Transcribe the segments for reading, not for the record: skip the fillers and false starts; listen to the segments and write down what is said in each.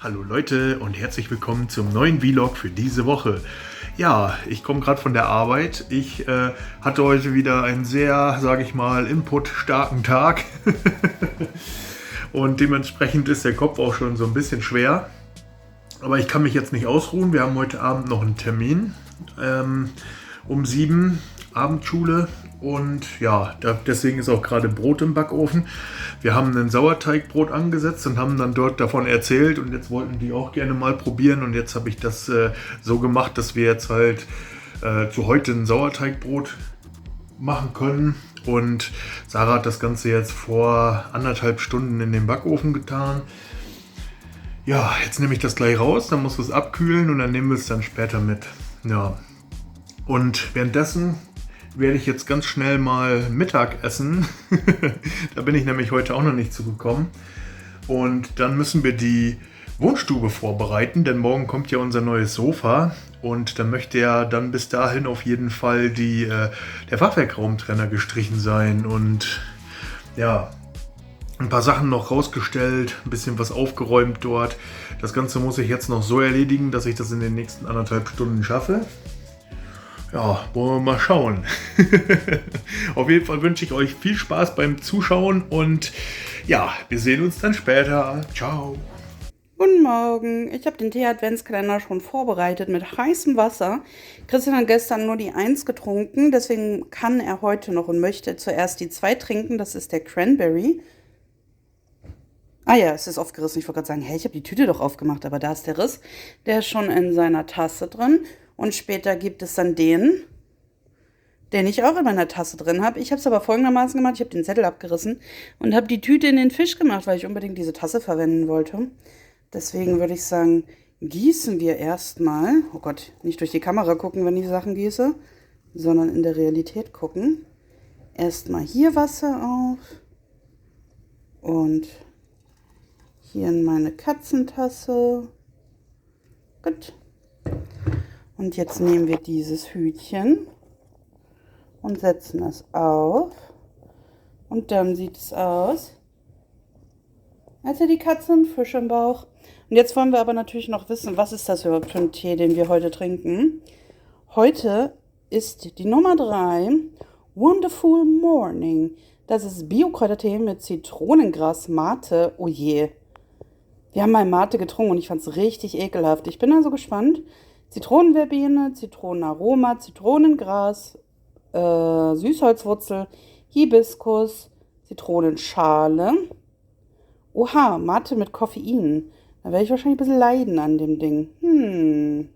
Hallo Leute und herzlich willkommen zum neuen Vlog für diese Woche. Ja, ich komme gerade von der Arbeit. Ich hatte heute wieder einen sehr, sage ich mal, inputstarken Tag. Und dementsprechend ist der Kopf auch schon so ein bisschen schwer. Aber ich kann mich jetzt nicht ausruhen. Wir haben heute Abend noch einen Termin um 7 Abendschule. Und ja, deswegen ist auch gerade Brot im Backofen. Wir haben ein Sauerteigbrot angesetzt und haben dann dort davon erzählt. Und jetzt wollten die auch gerne mal probieren. Und jetzt habe ich das so gemacht, dass wir jetzt halt zu heute ein Sauerteigbrot machen können. Und Sarah hat das Ganze jetzt vor 1,5 Stunden in den Backofen getan. Ja, jetzt nehme ich das gleich raus, dann muss es abkühlen und dann nehmen wir es dann später mit. Ja. Und währenddessen werde ich jetzt ganz schnell mal Mittag essen. Da bin ich nämlich heute auch noch nicht zugekommen. Und dann müssen wir die Wohnstube vorbereiten, denn morgen kommt ja unser neues Sofa. Und dann möchte ja dann bis dahin auf jeden Fall der Fachwerkraumtrenner gestrichen sein. Und ja, ein paar Sachen noch rausgestellt, ein bisschen was aufgeräumt dort. Das Ganze muss ich jetzt noch so erledigen, dass ich das in den nächsten 1,5 Stunden schaffe. Ja, wollen wir mal schauen. Auf jeden Fall wünsche ich euch viel Spaß beim Zuschauen und ja, wir sehen uns dann später. Ciao. Guten Morgen, ich habe den Tee-Adventskalender schon vorbereitet mit heißem Wasser. Christian hat gestern nur die 1 getrunken, deswegen kann er heute noch und möchte zuerst die 2 trinken. Das ist der Cranberry. Ah ja, es ist aufgerissen. Ich wollte gerade sagen, hey, ich habe die Tüte doch aufgemacht, aber da ist der Riss. Der ist schon in seiner Tasse drin. Und später gibt es dann den ich auch in meiner Tasse drin habe. Ich habe es aber folgendermaßen gemacht. Ich habe den Zettel abgerissen und habe die Tüte in den Fisch gemacht, weil ich unbedingt diese Tasse verwenden wollte. Deswegen würde ich sagen, gießen wir erstmal, oh Gott, nicht durch die Kamera gucken, wenn ich Sachen gieße, sondern in der Realität gucken. Erstmal hier Wasser auf und hier in meine Katzentasse. Gut. Und jetzt nehmen wir dieses Hütchen und setzen es auf. Und dann sieht es aus, als hätte die Katze einen Fisch im Bauch. Und jetzt wollen wir aber natürlich noch wissen, was ist das überhaupt für ein Tee, den wir heute trinken. Heute ist die Nummer 3 Wonderful Morning. Das ist Bio-Kräutertee mit Zitronengras Mate. Oh je. Wir haben mal Mate getrunken und ich fand es richtig ekelhaft. Ich bin also gespannt. Zitronenverbene, Zitronenaroma, Zitronengras, Süßholzwurzel, Hibiskus, Zitronenschale. Oha, Mate mit Koffein. Da werde ich wahrscheinlich ein bisschen leiden an dem Ding.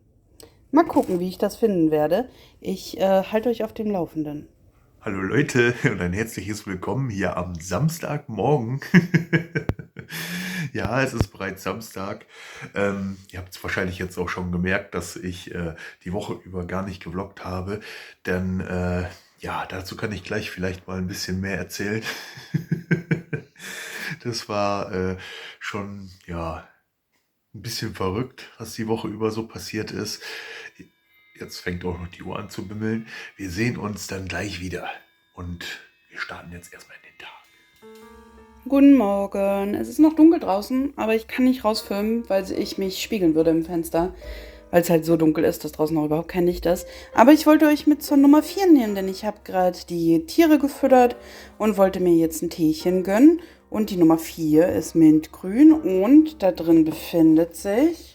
Mal gucken, wie ich das finden werde. Ich halte euch auf dem Laufenden. Hallo Leute und ein herzliches Willkommen hier am Samstagmorgen. Ja, es ist bereits Samstag. Ihr habt es wahrscheinlich jetzt auch schon gemerkt, dass ich die Woche über gar nicht gevloggt habe, denn ja, dazu kann ich gleich vielleicht mal ein bisschen mehr erzählen. Das war schon, ja, ein bisschen verrückt, was die Woche über so passiert ist. Jetzt fängt auch noch die Uhr an zu bimmeln. Wir sehen uns dann gleich wieder. Und wir starten jetzt erstmal in den Tag. Guten Morgen. Es ist noch dunkel draußen, aber ich kann nicht rausfilmen, weil ich mich spiegeln würde im Fenster. Weil es halt so dunkel ist, dass draußen noch überhaupt kein Licht ist. Aber ich wollte euch mit zur Nummer 4 nehmen, denn ich habe gerade die Tiere gefüttert und wollte mir jetzt ein Teechen gönnen. Und die Nummer 4 ist mintgrün und da drin befindet sich...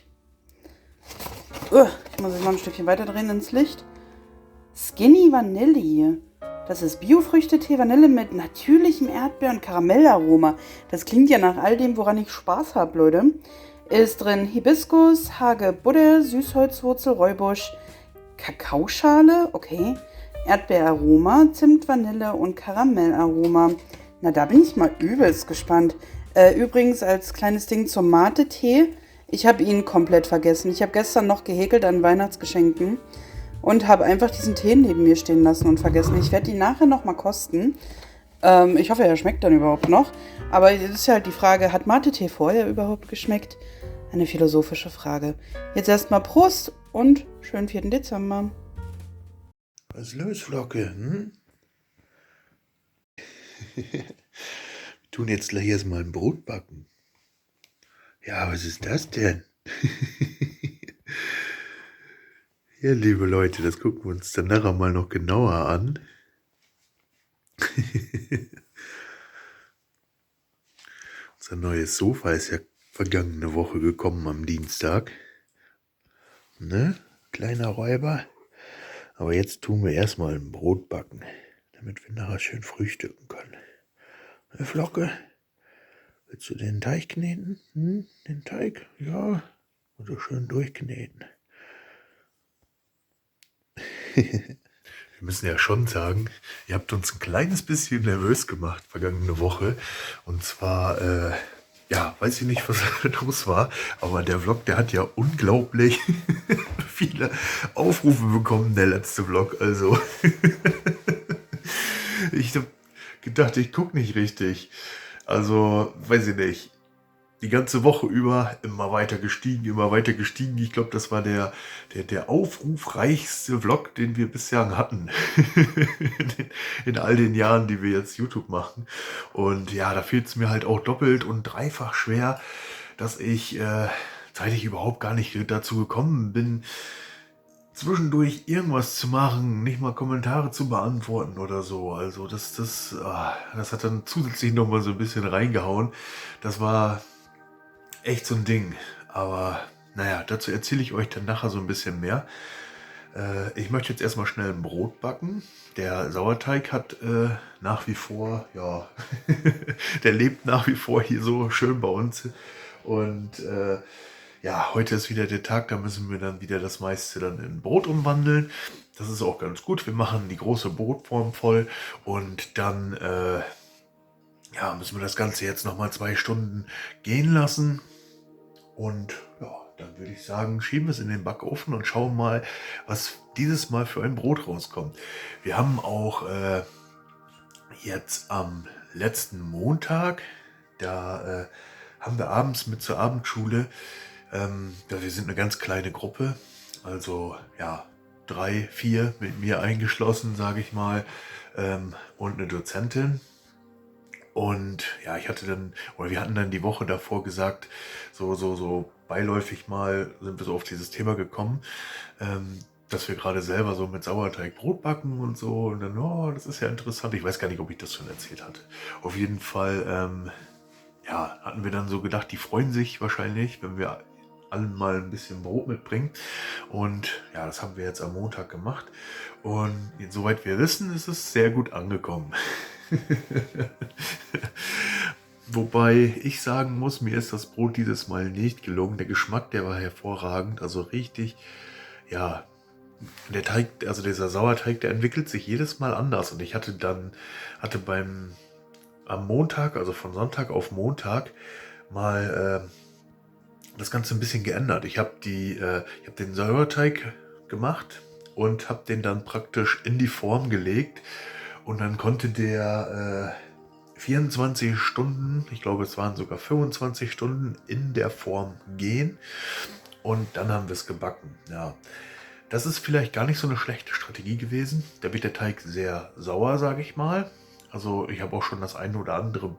ich muss es mal ein Stückchen weiter drehen ins Licht. Skinny Vanille. Das ist Biofrüchtetee Vanille mit natürlichem Erdbeer- und Karamellaroma. Das klingt ja nach all dem, woran ich Spaß habe, Leute. Ist drin Hibiskus, Hagebutte, Süßholzwurzel, Räubusch, Kakaoschale, okay, Erdbeeraroma, Zimt, Vanille und Karamellaroma. Na, da bin ich mal übelst gespannt. Übrigens als kleines Ding zum Mate-Tee. Ich habe ihn komplett vergessen. Ich habe gestern noch gehäkelt an Weihnachtsgeschenken und habe einfach diesen Tee neben mir stehen lassen und vergessen. Ich werde ihn nachher noch mal kosten. Ich hoffe, er schmeckt dann überhaupt noch. Aber es ist ja halt die Frage, hat Mate-Tee vorher überhaupt geschmeckt? Eine philosophische Frage. Jetzt erstmal Prost und schönen 4. Dezember. Was ist los, Flocke? Hm? Wir tun jetzt gleich erstmal ein Brot backen. Ja, was ist das denn? Ja, liebe Leute, das gucken wir uns dann nachher mal noch genauer an. Unser neues Sofa ist ja vergangene Woche gekommen am Dienstag. Ne? Kleiner Räuber. Aber jetzt tun wir erstmal ein Brot backen, damit wir nachher schön frühstücken können. Ne, Flocke? Willst du den Teig kneten? Den Teig? Ja. Also schön durchkneten. Wir müssen ja schon sagen, ihr habt uns ein kleines bisschen nervös gemacht vergangene Woche. Und zwar, ja, weiß ich nicht, was los war, aber der Vlog, der hat ja unglaublich viele Aufrufe bekommen, der letzte Vlog. Also, ich habe gedacht, ich gucke nicht richtig. Also, weiß ich nicht. Die ganze Woche über immer weiter gestiegen, immer weiter gestiegen. Ich glaube, das war der aufrufreichste Vlog, den wir bisher hatten. in all den Jahren, die wir jetzt YouTube machen. Und ja, da fehlt es mir halt auch doppelt und dreifach schwer, dass ich, seit ich überhaupt gar nicht dazu gekommen bin, zwischendurch irgendwas zu machen, nicht mal Kommentare zu beantworten oder so. Also das hat dann zusätzlich nochmal so ein bisschen reingehauen. Das war echt so ein Ding. Aber naja, dazu erzähle ich euch dann nachher so ein bisschen mehr. Ich möchte jetzt erstmal schnell ein Brot backen. Der Sauerteig hat nach wie vor, ja, der lebt nach wie vor hier so schön bei uns. Und ja, heute ist wieder der Tag, da müssen wir dann wieder das meiste dann in Brot umwandeln. Das ist auch ganz gut. Wir machen die große Brotform voll und dann ja, müssen wir das Ganze jetzt nochmal 2 Stunden gehen lassen. Und ja, dann würde ich sagen, schieben wir es in den Backofen und schauen mal, was dieses Mal für ein Brot rauskommt. Wir haben auch jetzt am letzten Montag, da haben wir abends mit zur Abendschule, ja, wir sind eine ganz kleine Gruppe, also ja, 3, 4 mit mir eingeschlossen, sage ich mal, und eine Dozentin. Und ja, wir hatten dann die Woche davor gesagt, so beiläufig mal sind wir so auf dieses Thema gekommen, dass wir gerade selber so mit Sauerteig Brot backen und so. Und dann, oh, das ist ja interessant. Ich weiß gar nicht, ob ich das schon erzählt hatte. Auf jeden Fall, ja, hatten wir dann so gedacht, die freuen sich wahrscheinlich, wenn wir allen mal ein bisschen Brot mitbringen. Und ja, das haben wir jetzt am Montag gemacht. Und soweit wir wissen, ist es sehr gut angekommen. Wobei ich sagen muss, mir ist das Brot dieses Mal nicht gelungen. Der Geschmack, der war hervorragend, also richtig, ja, der Teig, also dieser Sauerteig, der entwickelt sich jedes Mal anders. Und ich hatte am Montag, also von Sonntag auf Montag, mal das Ganze ein bisschen geändert. Ich habe hab den Sauerteig gemacht und habe den dann praktisch in die Form gelegt. Und dann konnte der 24 Stunden, ich glaube es waren sogar 25 Stunden in der Form gehen. Und dann haben wir es gebacken. Ja, das ist vielleicht gar nicht so eine schlechte Strategie gewesen. Da wird der Teig sehr sauer, sage ich mal. Also ich habe auch schon das eine oder andere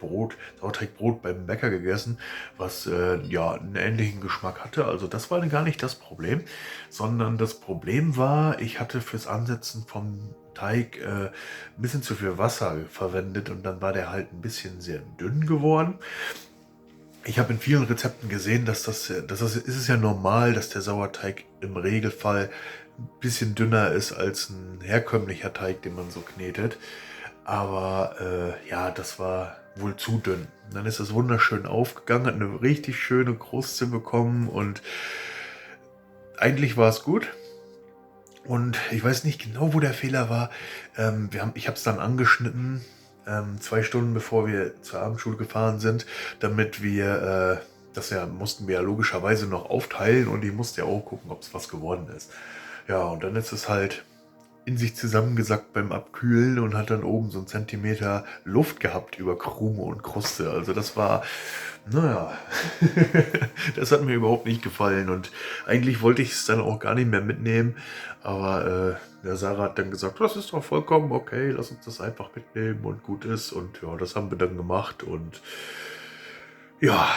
Sauerteigbrot beim Bäcker gegessen, was ja einen ähnlichen Geschmack hatte. Also das war gar nicht das Problem, sondern das Problem war, ich hatte fürs Ansetzen vom Teig ein bisschen zu viel Wasser verwendet und dann war der halt ein bisschen sehr dünn geworden. Ich habe in vielen Rezepten gesehen, ist es ja normal, dass der Sauerteig im Regelfall ein bisschen dünner ist als ein herkömmlicher Teig, den man so knetet. Aber ja, das war wohl zu dünn. Und dann ist es wunderschön aufgegangen, hat eine richtig schöne Kruste bekommen und eigentlich war es gut. Und ich weiß nicht genau, wo der Fehler war. Ich habe es dann angeschnitten, 2 Stunden bevor wir zur Abendschule gefahren sind, damit wir, mussten wir ja logischerweise noch aufteilen und ich musste ja auch gucken, ob es was geworden ist. Ja, und dann ist es halt in sich zusammengesackt beim Abkühlen und hat dann oben so 1 Zentimeter Luft gehabt über Krume und Kruste. Also das war, naja, das hat mir überhaupt nicht gefallen und eigentlich wollte ich es dann auch gar nicht mehr mitnehmen, aber der Sarah hat dann gesagt, das ist doch vollkommen okay, lass uns das einfach mitnehmen und gut ist und ja, das haben wir dann gemacht und ja,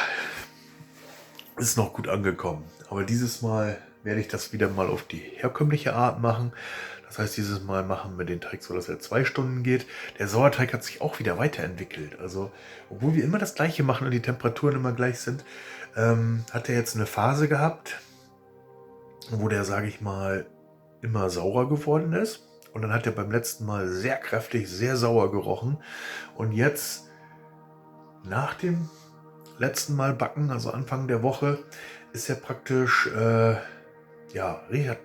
ist noch gut angekommen. Aber dieses Mal werde ich das wieder mal auf die herkömmliche Art machen. Das heißt, dieses Mal machen wir den Teig so, dass er 2 Stunden geht. Der Sauerteig hat sich auch wieder weiterentwickelt. Also, obwohl wir immer das Gleiche machen und die Temperaturen immer gleich sind, hat er jetzt eine Phase gehabt, wo der, sage ich mal, immer saurer geworden ist. Und dann hat er beim letzten Mal sehr kräftig, sehr sauer gerochen. Und jetzt, nach dem letzten Mal backen, also Anfang der Woche, ist er praktisch,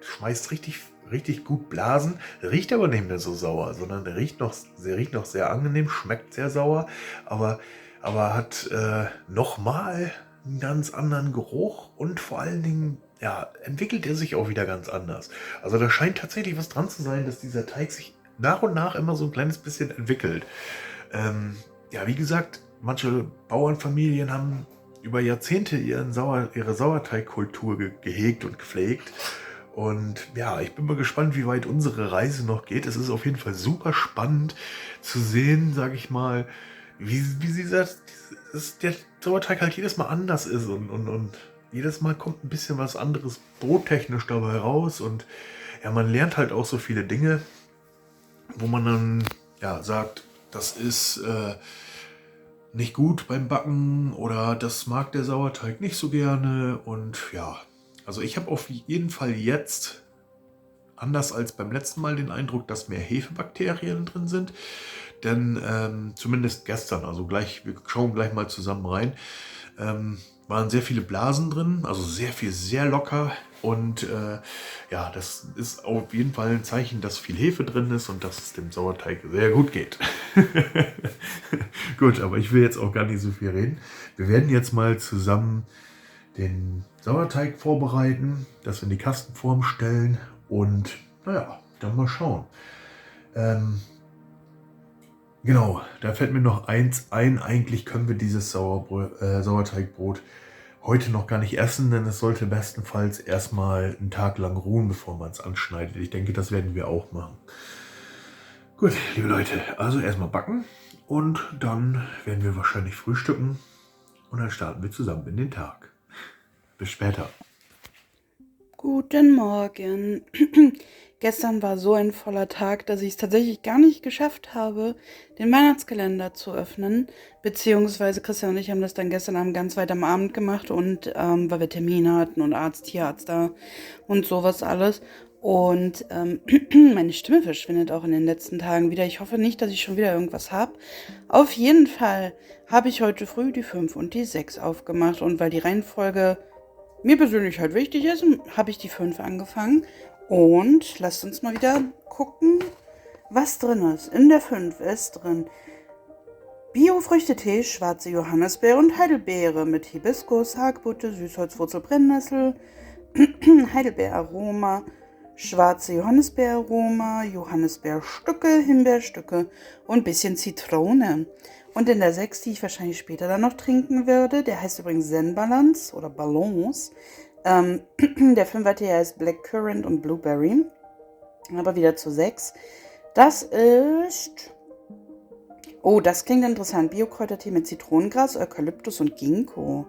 schmeißt richtig gut Blasen, riecht aber nicht mehr so sauer, sondern riecht noch sehr angenehm, schmeckt sehr sauer, aber hat nochmal einen ganz anderen Geruch und vor allen Dingen, ja, entwickelt er sich auch wieder ganz anders. Also da scheint tatsächlich was dran zu sein, dass dieser Teig sich nach und nach immer so ein kleines bisschen entwickelt. Wie gesagt, manche Bauernfamilien haben über Jahrzehnte ihre Sauerteigkultur gehegt und gepflegt. Und ja, ich bin mal gespannt, wie weit unsere Reise noch geht. Es ist auf jeden Fall super spannend zu sehen, sage ich mal, wie der Sauerteig halt jedes Mal anders ist und jedes Mal kommt ein bisschen was anderes brottechnisch dabei raus. Und ja, man lernt halt auch so viele Dinge, wo man dann sagt, das ist nicht gut beim Backen oder das mag der Sauerteig nicht so gerne. Und ja, also ich habe auf jeden Fall jetzt, anders als beim letzten Mal, den Eindruck, dass mehr Hefebakterien drin sind. Denn zumindest gestern, also gleich, wir schauen gleich mal zusammen rein, waren sehr viele Blasen drin, also sehr viel, sehr locker. Und das ist auf jeden Fall ein Zeichen, dass viel Hefe drin ist und dass es dem Sauerteig sehr gut geht. Gut, aber ich will jetzt auch gar nicht so viel reden. Wir werden jetzt mal zusammen den Sauerteig vorbereiten, das in die Kastenform stellen und dann mal schauen. Genau, da fällt mir noch eins ein. Eigentlich können wir dieses Sauerteigbrot heute noch gar nicht essen, denn es sollte bestenfalls erstmal einen Tag lang ruhen, bevor man es anschneidet. Ich denke, das werden wir auch machen. Gut, liebe Leute, also erstmal backen und dann werden wir wahrscheinlich frühstücken und dann starten wir zusammen in den Tag. Bis später. Guten Morgen. Gestern war so ein voller Tag, dass ich es tatsächlich gar nicht geschafft habe, den Weihnachtskalender zu öffnen. Beziehungsweise Christian und ich haben das dann gestern Abend ganz weit am Abend gemacht und weil wir Termine hatten und Tierarzt da und sowas alles. Und meine Stimme verschwindet auch in den letzten Tagen wieder. Ich hoffe nicht, dass ich schon wieder irgendwas habe. Auf jeden Fall habe ich heute früh die 5 und die 6 aufgemacht. Und weil die Reihenfolge mir persönlich halt wichtig ist, habe ich die 5 angefangen. Und lasst uns mal wieder gucken, was drin ist. In der 5 ist drin Bio-Früchtetee, schwarze Johannisbeere und Heidelbeere mit Hibiskus, Hagebutte, Süßholzwurzel, Brennnessel, Heidelbeeraroma, schwarze Johannisbeeraroma, Johannisbeerstücke, Himbeerstücke und ein bisschen Zitrone. Und in der 6, die ich wahrscheinlich später dann noch trinken werde, der heißt übrigens Zen Balance oder Balance. Der 5er Tee heißt Black Currant und Blueberry. Aber wieder zu 6. Das ist... Oh, das klingt interessant. Bio-Kräutertee mit Zitronengras, Eukalyptus und Ginkgo.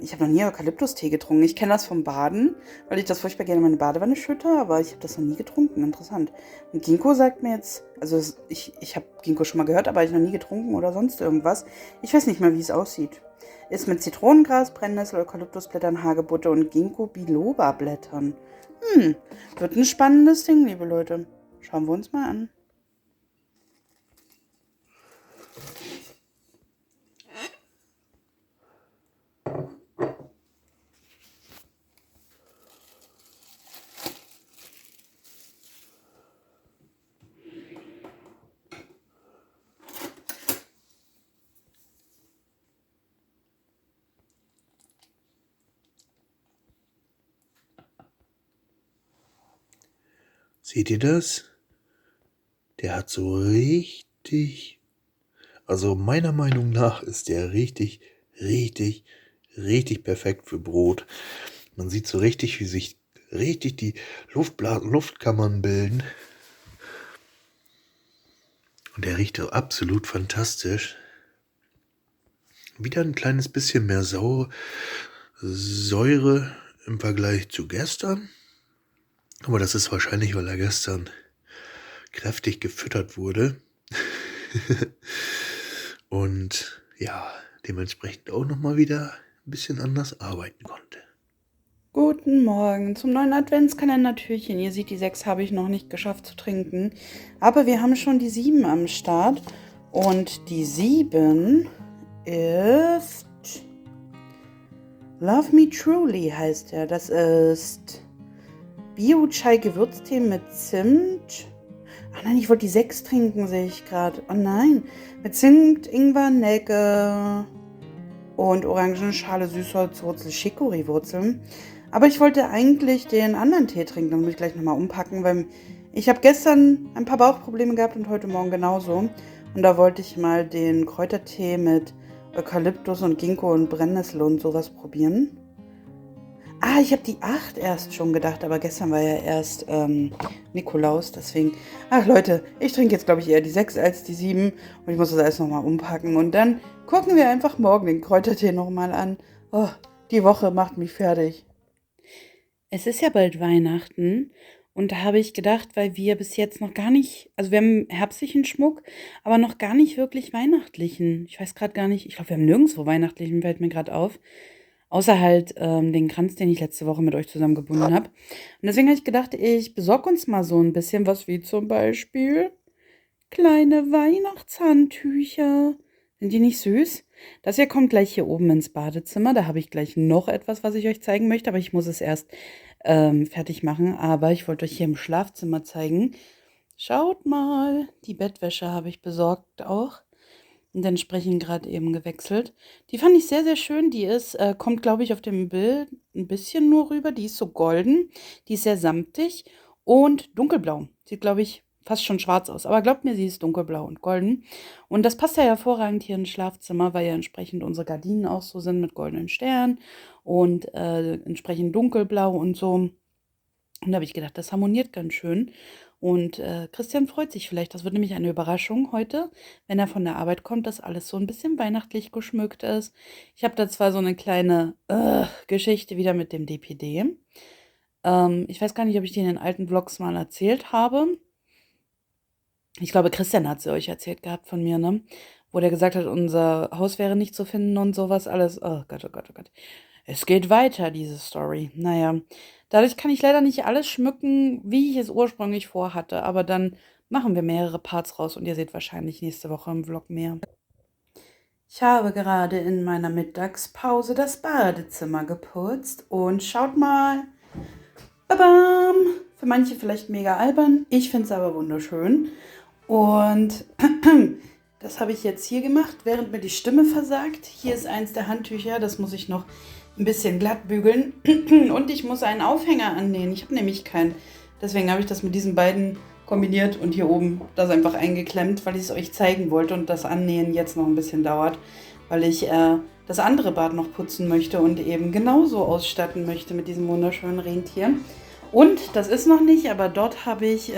Ich habe noch nie Eukalyptustee getrunken. Ich kenne das vom Baden, weil ich das furchtbar gerne in meine Badewanne schütte, aber ich habe das noch nie getrunken. Interessant. Und Ginkgo sagt mir jetzt, also ich habe Ginkgo schon mal gehört, aber ich noch nie getrunken oder sonst irgendwas. Ich weiß nicht mal, wie es aussieht. Ist mit Zitronengras, Brennnessel, Eukalyptusblättern, Hagebutte und Ginkgo biloba-Blättern. Wird ein spannendes Ding, liebe Leute. Schauen wir uns mal an. Seht ihr das? Der hat so richtig, also meiner Meinung nach ist der richtig perfekt für Brot. Man sieht so richtig, wie sich richtig die Luftkammern bilden. Und der riecht so absolut fantastisch. wieder ein kleines bisschen mehr Säure im Vergleich zu gestern. Aber das ist wahrscheinlich, weil er gestern kräftig gefüttert wurde. Und ja, dementsprechend auch nochmal wieder ein bisschen anders arbeiten konnte. Guten Morgen zum neuen Adventskalender-Türchen. Ihr seht, die 6 habe ich noch nicht geschafft zu trinken. Aber wir haben schon die 7 am Start. Und die 7 ist Love Me Truly heißt er. Das ist Bio-Chai-Gewürztee mit Zimt. Ach nein, ich wollte die 6 trinken, sehe ich gerade. Oh nein, mit Zimt, Ingwer, Nelke und Orangenschale, Süßholzwurzel, Chicorée-Wurzeln. Aber ich wollte eigentlich den anderen Tee trinken, dann muss ich gleich nochmal umpacken, weil ich habe gestern ein paar Bauchprobleme gehabt und heute Morgen genauso. Und da wollte ich mal den Kräutertee mit Eukalyptus und Ginkgo und Brennnessel und sowas probieren. Ah, ich habe die 8 erst schon gedacht, aber gestern war ja erst Nikolaus, deswegen. Ach Leute, ich trinke jetzt glaube ich eher die 6 als die 7 und ich muss das alles nochmal umpacken. Und dann gucken wir einfach morgen den Kräutertee nochmal an. Oh, die Woche macht mich fertig. Es ist ja bald Weihnachten und da habe ich gedacht, weil wir bis jetzt noch gar nicht, also wir haben herbstlichen Schmuck, aber noch gar nicht wirklich weihnachtlichen. Ich weiß gerade gar nicht, ich glaube, wir haben nirgendwo weihnachtlichen, fällt mir gerade auf. Außer halt den Kranz, den ich letzte Woche mit euch zusammen gebunden habe. Und deswegen habe ich gedacht, ich besorge uns mal so ein bisschen was wie zum Beispiel kleine Weihnachtshandtücher. Sind die nicht süß? Das hier kommt gleich hier oben ins Badezimmer. Da habe ich gleich noch etwas, was ich euch zeigen möchte. Aber ich muss es erst fertig machen. Aber ich wollte euch hier im Schlafzimmer zeigen. Schaut mal, die Bettwäsche habe ich besorgt auch. Und entsprechend gerade eben gewechselt. Die fand ich sehr, sehr schön. Die ist, kommt, glaube ich, auf dem Bild ein bisschen nur rüber. Die ist so golden. Die ist sehr samtig und dunkelblau. Sieht, glaube ich, fast schon schwarz aus. Aber glaubt mir, sie ist dunkelblau und golden. Und das passt ja hervorragend hier ins Schlafzimmer, weil ja entsprechend unsere Gardinen auch so sind mit goldenen Sternen und entsprechend dunkelblau und so. Und da habe ich gedacht, das harmoniert ganz schön. Und Christian freut sich vielleicht. Das wird nämlich eine Überraschung heute, wenn er von der Arbeit kommt, dass alles so ein bisschen weihnachtlich geschmückt ist. Ich habe da zwar so eine kleine Geschichte wieder mit dem DPD. Ich weiß gar nicht, ob ich die in den alten Vlogs mal erzählt habe. Ich glaube, Christian hat sie euch erzählt gehabt von mir, ne? Wo der gesagt hat, unser Haus wäre nicht zu finden und sowas alles. Oh Gott, oh Gott, oh Gott. Es geht weiter, diese Story. Naja, dadurch kann ich leider nicht alles schmücken, wie ich es ursprünglich vorhatte. Aber dann machen wir mehrere Parts raus und ihr seht wahrscheinlich nächste Woche im Vlog mehr. Ich habe gerade in meiner Mittagspause das Badezimmer geputzt und schaut mal. Babam! Für manche vielleicht mega albern, ich finde es aber wunderschön. Und das habe ich jetzt hier gemacht, während mir die Stimme versagt. Hier ist eins der Handtücher, das muss ich noch ein bisschen glatt bügeln. Und ich muss einen Aufhänger annähen. Ich habe nämlich keinen. Deswegen habe ich das mit diesen beiden kombiniert und hier oben das einfach eingeklemmt, weil ich es euch zeigen wollte und das Annähen jetzt noch ein bisschen dauert, weil ich das andere Bad noch putzen möchte und eben genauso ausstatten möchte mit diesem wunderschönen Rentier. Und das ist noch nicht, aber dort habe ich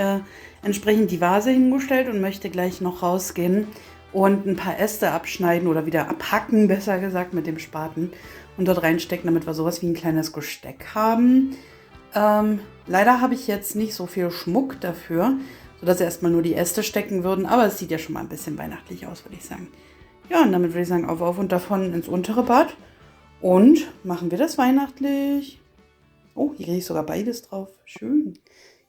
entsprechend die Vase hingestellt und möchte gleich noch rausgehen und ein paar Äste abschneiden oder wieder abhacken, besser gesagt, mit dem Spaten und dort reinstecken, damit wir sowas wie ein kleines Gesteck haben. Leider habe ich jetzt nicht so viel Schmuck dafür, sodass erstmal nur die Äste stecken würden, aber es sieht ja schon mal ein bisschen weihnachtlich aus, würde ich sagen. Ja, und damit würde ich sagen, auf und davon ins untere Bad und machen wir das weihnachtlich. Oh, hier kriege ich sogar beides drauf. Schön.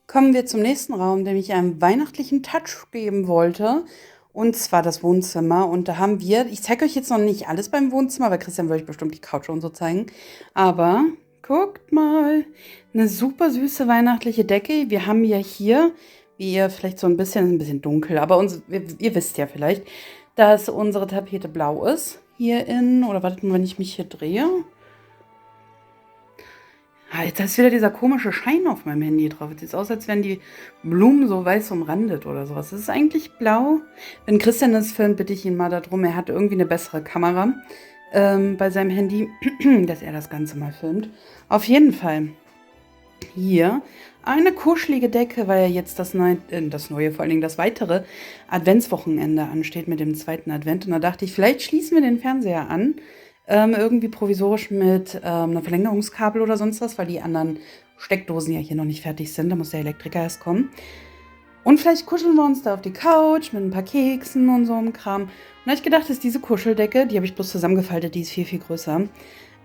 Kommen wir zum nächsten Raum, dem ich einen weihnachtlichen Touch geben wollte. Und zwar das Wohnzimmer. Und da haben wir, ich zeige euch jetzt noch nicht alles beim Wohnzimmer, weil Christian würde euch bestimmt die Couch und so zeigen. Aber guckt mal, eine super süße weihnachtliche Decke. Wir haben ja hier, wie ihr vielleicht so ein bisschen dunkel, aber ihr wisst ja vielleicht, dass unsere Tapete blau ist. Hier oder wartet mal, wenn ich mich hier drehe. Ah, jetzt ist wieder dieser komische Schein auf meinem Handy drauf. Es sieht aus, als wären die Blumen so weiß umrandet oder sowas. Das ist eigentlich blau. Wenn Christian das filmt, bitte ich ihn mal darum. Er hat irgendwie eine bessere Kamera bei seinem Handy, dass er das Ganze mal filmt. Auf jeden Fall. hier eine kuschelige Decke, weil ja jetzt das neue, vor allen Dingen das weitere Adventswochenende ansteht mit dem zweiten Advent. Und da dachte ich, vielleicht schließen wir den Fernseher an, irgendwie provisorisch mit einer Verlängerungskabel oder sonst was, weil die anderen Steckdosen ja hier noch nicht fertig sind. Da muss der Elektriker erst kommen. Und vielleicht kuscheln wir uns da auf die Couch mit ein paar Keksen und so einem Kram. Und da habe ich gedacht, ist diese Kuscheldecke, die habe ich bloß zusammengefaltet, die ist viel, viel größer.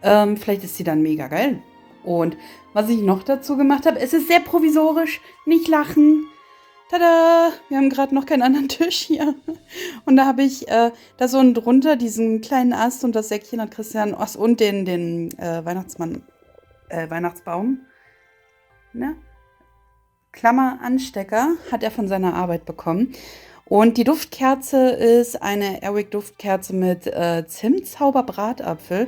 Vielleicht ist sie dann mega geil. Und was ich noch dazu gemacht habe, es ist sehr provisorisch, nicht lachen. Tada! Wir haben gerade noch keinen anderen Tisch hier. Und da habe ich da so drunter diesen kleinen Ast und das Säckchen hat Christian und den Weihnachtsbaum. Ne? Klammer-Anstecker hat er von seiner Arbeit bekommen. Und die Duftkerze ist eine Airwick-Duftkerze mit Zimt-Zauber-Bratapfel.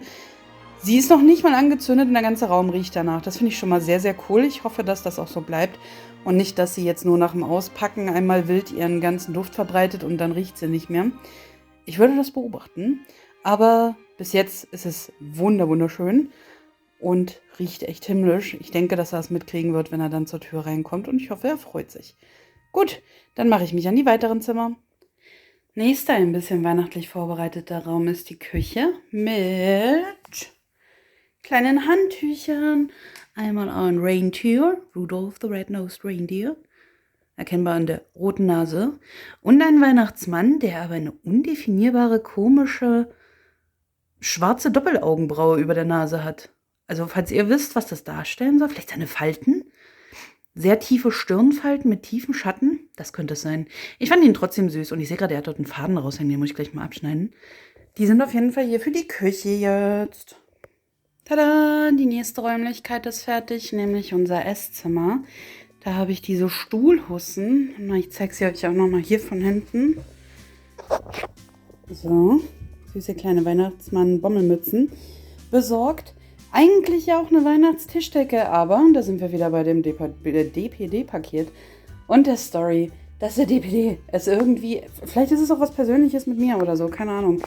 Sie ist noch nicht mal angezündet und der ganze Raum riecht danach. Das finde ich schon mal sehr, sehr cool. Ich hoffe, dass das auch so bleibt und nicht, dass sie jetzt nur nach dem Auspacken einmal wild ihren ganzen Duft verbreitet und dann riecht sie nicht mehr. Ich würde das beobachten, aber bis jetzt ist es wunderschön und riecht echt himmlisch. Ich denke, dass er es mitkriegen wird, wenn er dann zur Tür reinkommt und ich hoffe, er freut sich. Gut, dann mache ich mich an die weiteren Zimmer. Nächster ein bisschen weihnachtlich vorbereiteter Raum ist die Küche mit kleinen Handtüchern. Einmal ein Reindeer, Rudolph the Red-Nosed Reindeer, erkennbar an der roten Nase. Und ein Weihnachtsmann, der aber eine undefinierbare, komische, schwarze Doppelaugenbraue über der Nase hat. Also falls ihr wisst, was das darstellen soll, vielleicht seine Falten. Sehr tiefe Stirnfalten mit tiefen Schatten, das könnte es sein. Ich fand ihn trotzdem süß und ich sehe gerade, er hat dort einen Faden raushängen, den muss ich gleich mal abschneiden. Die sind auf jeden Fall hier für die Küche jetzt. Tada, die nächste Räumlichkeit ist fertig, nämlich unser Esszimmer. Da habe ich diese Stuhlhussen. Ich zeige sie euch auch nochmal hier von hinten. So, süße kleine Weihnachtsmann-Bommelmützen besorgt. Eigentlich ja auch eine Weihnachtstischdecke, aber da sind wir wieder bei dem DPD-Paket und der Story, dass der DPD es irgendwie, vielleicht ist es auch was Persönliches mit mir oder so, keine Ahnung,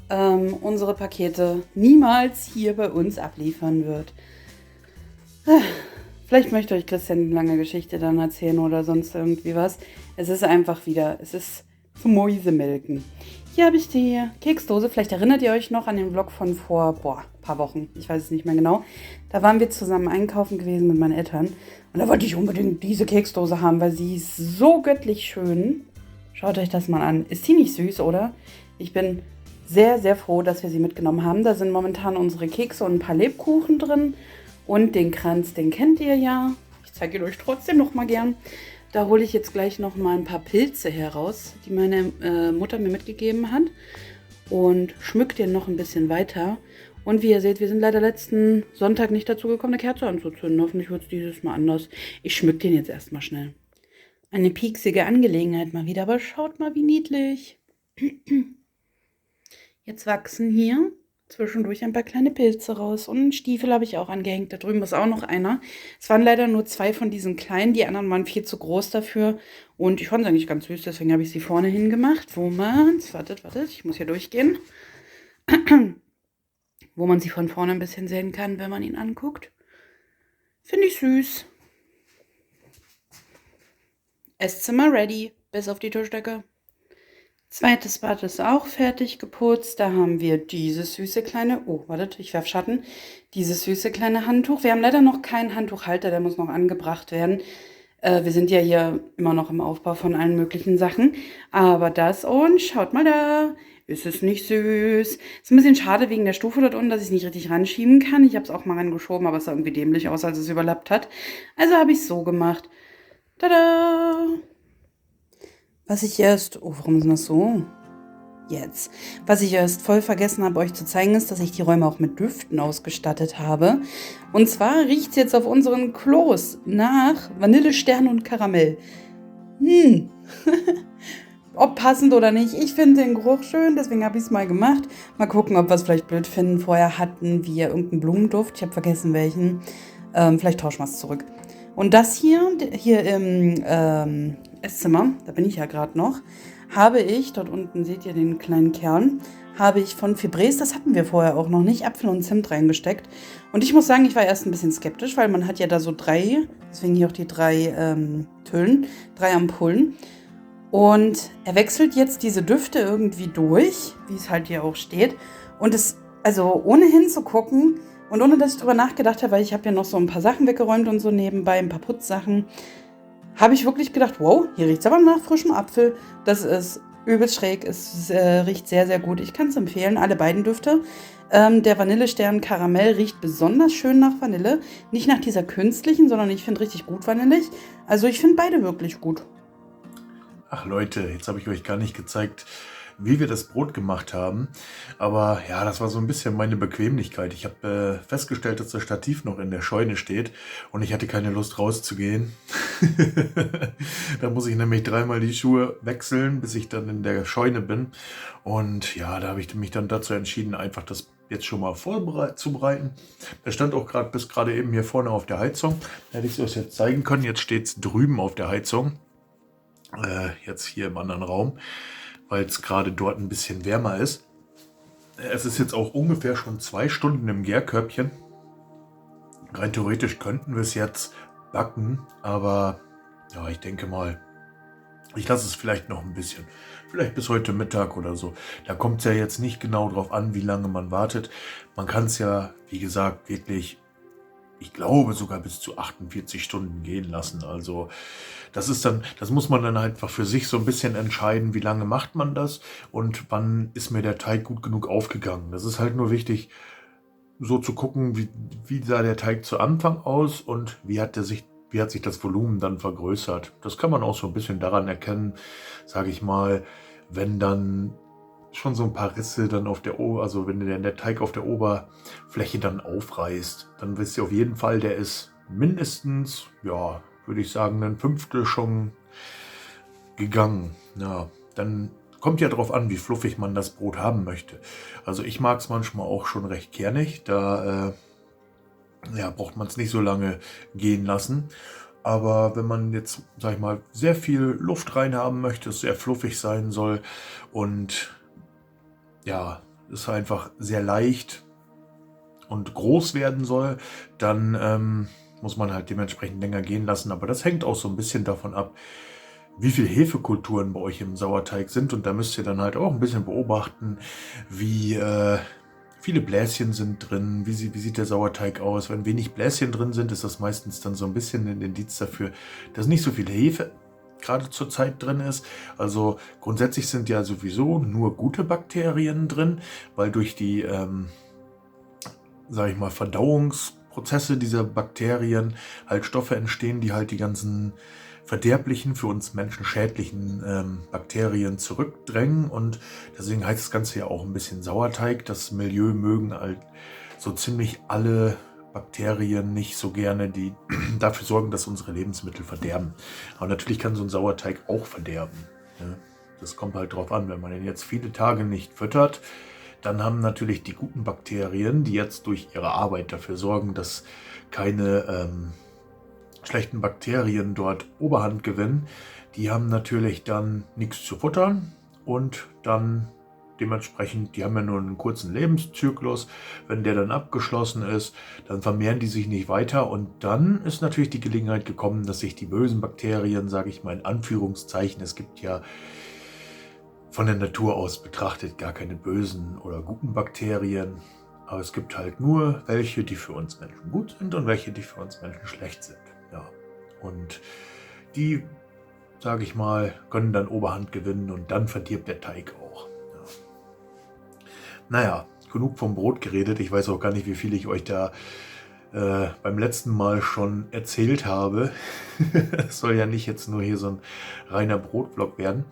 unsere Pakete niemals hier bei uns abliefern wird. Vielleicht möchte euch Christian eine lange Geschichte dann erzählen oder sonst irgendwie was. Es ist zum Mäusemelken. Hier habe ich die Keksdose. Vielleicht erinnert ihr euch noch an den Vlog von vor paar Wochen. Ich weiß es nicht mehr genau. Da waren wir zusammen einkaufen gewesen mit meinen Eltern. Und da wollte ich unbedingt diese Keksdose haben, weil sie ist so göttlich schön. Schaut euch das mal an. Ist sie nicht süß, oder? Ich bin sehr, sehr froh, dass wir sie mitgenommen haben. Da sind momentan unsere Kekse und ein paar Lebkuchen drin. Und den Kranz, den kennt ihr ja. Ich zeige ihn euch trotzdem noch mal gern. Da hole ich jetzt gleich noch mal ein paar Pilze heraus, die meine Mutter mir mitgegeben hat. Und schmück den noch ein bisschen weiter. Und wie ihr seht, wir sind leider letzten Sonntag nicht dazu gekommen, eine Kerze anzuzünden. Hoffentlich wird es dieses Mal anders. Ich schmück den jetzt erstmal schnell. Eine pieksige Angelegenheit mal wieder, aber schaut mal, wie niedlich. Jetzt wachsen hier zwischendurch ein paar kleine Pilze raus. Und einen Stiefel habe ich auch angehängt. Da drüben ist auch noch einer. Es waren leider nur 2 von diesen kleinen. Die anderen waren viel zu groß dafür. Und ich fand es eigentlich ganz süß. Deswegen habe ich sie vorne hingemacht. Wartet, ich muss hier durchgehen. Wo man sie von vorne ein bisschen sehen kann, wenn man ihn anguckt. Finde ich süß. Esszimmer ready. Bis auf die Tischdecke. Zweites Bad ist auch fertig geputzt. Da haben wir dieses süße kleine, ich werfe Schatten, dieses süße kleine Handtuch. Wir haben leider noch keinen Handtuchhalter, der muss noch angebracht werden. Wir sind ja hier immer noch im Aufbau von allen möglichen Sachen. Aber das, und schaut mal da, ist es nicht süß? Ist ein bisschen schade wegen der Stufe dort unten, dass ich es nicht richtig ranschieben kann. Ich habe es auch mal rangeschoben, aber es sah irgendwie dämlich aus, als es überlappt hat. Also habe ich es so gemacht. Tada! Warum ist denn das so? Jetzt. Was ich erst voll vergessen habe, euch zu zeigen, ist, dass ich die Räume auch mit Düften ausgestattet habe. Und zwar riecht es jetzt auf unseren Klos nach Vanille, Stern und Karamell. Ob passend oder nicht, ich finde den Geruch schön, deswegen habe ich es mal gemacht. Mal gucken, ob wir es vielleicht blöd finden. Vorher hatten wir irgendeinen Blumenduft, ich habe vergessen welchen. Vielleicht tauschen wir es zurück. Und das hier im Esszimmer, da bin ich ja gerade noch, habe ich, dort unten seht ihr den kleinen Kern, habe ich von Febreze, das hatten wir vorher auch noch nicht, Apfel und Zimt reingesteckt. Und ich muss sagen, ich war erst ein bisschen skeptisch, weil man hat ja da so 3, deswegen hier auch die 3 Hüllen, 3 Ampullen. Und er wechselt jetzt diese Düfte irgendwie durch, wie es halt hier auch steht. Und es, also ohne hinzugucken und ohne dass ich drüber nachgedacht habe, weil ich habe ja noch so ein paar Sachen weggeräumt und so nebenbei, ein paar Putzsachen, habe ich wirklich gedacht, wow, hier riecht es aber nach frischem Apfel. Das ist übelst schräg, es riecht sehr, sehr gut. Ich kann es empfehlen, alle beiden Düfte. Der Vanillestern Karamell riecht besonders schön nach Vanille. Nicht nach dieser künstlichen, sondern ich finde richtig gut vanillig. Also ich finde beide wirklich gut. Ach Leute, jetzt habe ich euch gar nicht gezeigt, wie wir das Brot gemacht haben. Aber ja, das war so ein bisschen meine Bequemlichkeit. Ich habe festgestellt, dass das Stativ noch in der Scheune steht und ich hatte keine Lust rauszugehen. Da muss ich nämlich 3-mal die Schuhe wechseln, bis ich dann in der Scheune bin. Und ja, da habe ich mich dann dazu entschieden, einfach das jetzt schon mal vorzubereiten. Der stand auch bis gerade eben hier vorne auf der Heizung. Da hätte ich es euch jetzt zeigen können. Jetzt steht es drüben auf der Heizung. Jetzt hier im anderen Raum, weil es gerade dort ein bisschen wärmer ist. Es ist jetzt auch ungefähr schon 2 Stunden im Gärkörbchen. Rein theoretisch könnten wir es jetzt backen, aber ja, ich denke mal, ich lasse es vielleicht noch ein bisschen. Vielleicht bis heute Mittag oder so. Da kommt es ja jetzt nicht genau drauf an, wie lange man wartet. Man kann es ja, wie gesagt, wirklich, ich glaube, sogar bis zu 48 Stunden gehen lassen. Also das muss man dann halt einfach für sich so ein bisschen entscheiden, wie lange macht man das und wann ist mir der Teig gut genug aufgegangen. Das ist halt nur wichtig, so zu gucken, wie sah der Teig zu Anfang aus und wie hat sich das Volumen dann vergrößert. Das kann man auch so ein bisschen daran erkennen, sage ich mal, wenn dann schon so ein paar Risse dann auf der also wenn der Teig auf der Oberfläche dann aufreißt, dann wisst ihr auf jeden Fall, der ist mindestens, ja, würde ich sagen, 1/5 schon gegangen. Ja, dann kommt ja drauf an, wie fluffig man das Brot haben möchte. Also ich mag es manchmal auch schon recht kernig, da ja, braucht man es nicht so lange gehen lassen. Aber wenn man jetzt, sag ich mal, sehr viel Luft rein haben möchte, es sehr fluffig sein soll und ja, es einfach sehr leicht und groß werden soll, dann muss man halt dementsprechend länger gehen lassen. Aber das hängt auch so ein bisschen davon ab, wie viel Hefekulturen bei euch im Sauerteig sind. Und da müsst ihr dann halt auch ein bisschen beobachten, wie viele Bläschen sind drin, wie sieht der Sauerteig aus. Wenn wenig Bläschen drin sind, ist das meistens dann so ein bisschen ein Indiz dafür, dass nicht so viel Hefe gerade zur Zeit drin ist. Also grundsätzlich sind ja sowieso nur gute Bakterien drin, weil durch die, sage ich mal, Verdauungsprozesse dieser Bakterien halt Stoffe entstehen, die halt die ganzen verderblichen, für uns Menschen schädlichen Bakterien zurückdrängen. Und deswegen heißt das Ganze ja auch ein bisschen Sauerteig. Das Milieu mögen halt so ziemlich alle Bakterien nicht so gerne, die dafür sorgen, dass unsere Lebensmittel verderben. Aber natürlich kann so ein Sauerteig auch verderben. Ne? Das kommt halt drauf an, wenn man den jetzt viele Tage nicht füttert, dann haben natürlich die guten Bakterien, die jetzt durch ihre Arbeit dafür sorgen, dass keine schlechten Bakterien dort Oberhand gewinnen, die haben natürlich dann nichts zu futtern und dann dementsprechend, die haben ja nur einen kurzen Lebenszyklus. Wenn der dann abgeschlossen ist, dann vermehren die sich nicht weiter und dann ist natürlich die Gelegenheit gekommen, dass sich die bösen Bakterien, sage ich mal in Anführungszeichen, es gibt ja von der Natur aus betrachtet gar keine bösen oder guten Bakterien, aber es gibt halt nur welche, die für uns Menschen gut sind und welche, die für uns Menschen schlecht sind. Ja. Und die, sage ich mal, können dann Oberhand gewinnen und dann verdirbt der Teig auch. Naja, genug vom Brot geredet. Ich weiß auch gar nicht, wie viel ich euch da beim letzten Mal schon erzählt habe. Es soll ja nicht jetzt nur hier so ein reiner Brotvlog werden.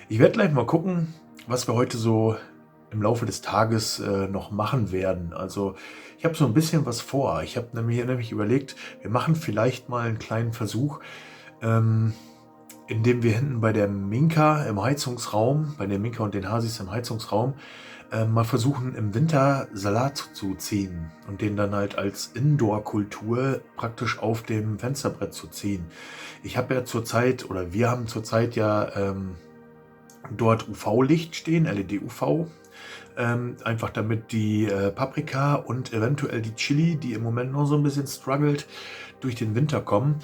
Ich werde gleich mal gucken, was wir heute so im Laufe des Tages noch machen werden. Also ich habe so ein bisschen was vor. Ich habe mir nämlich überlegt, wir machen vielleicht mal einen kleinen Versuch, indem wir hinten bei der Minka im Heizungsraum, bei der Minka und den Hasis im Heizungsraum, mal versuchen im Winter Salat zu ziehen und den dann halt als Indoor-Kultur praktisch auf dem Fensterbrett zu ziehen. Ich habe ja zurzeit, oder wir haben zurzeit ja dort UV-Licht stehen, LED-UV. Einfach damit die Paprika und eventuell die Chili, die im Moment noch so ein bisschen struggelt, durch den Winter kommen,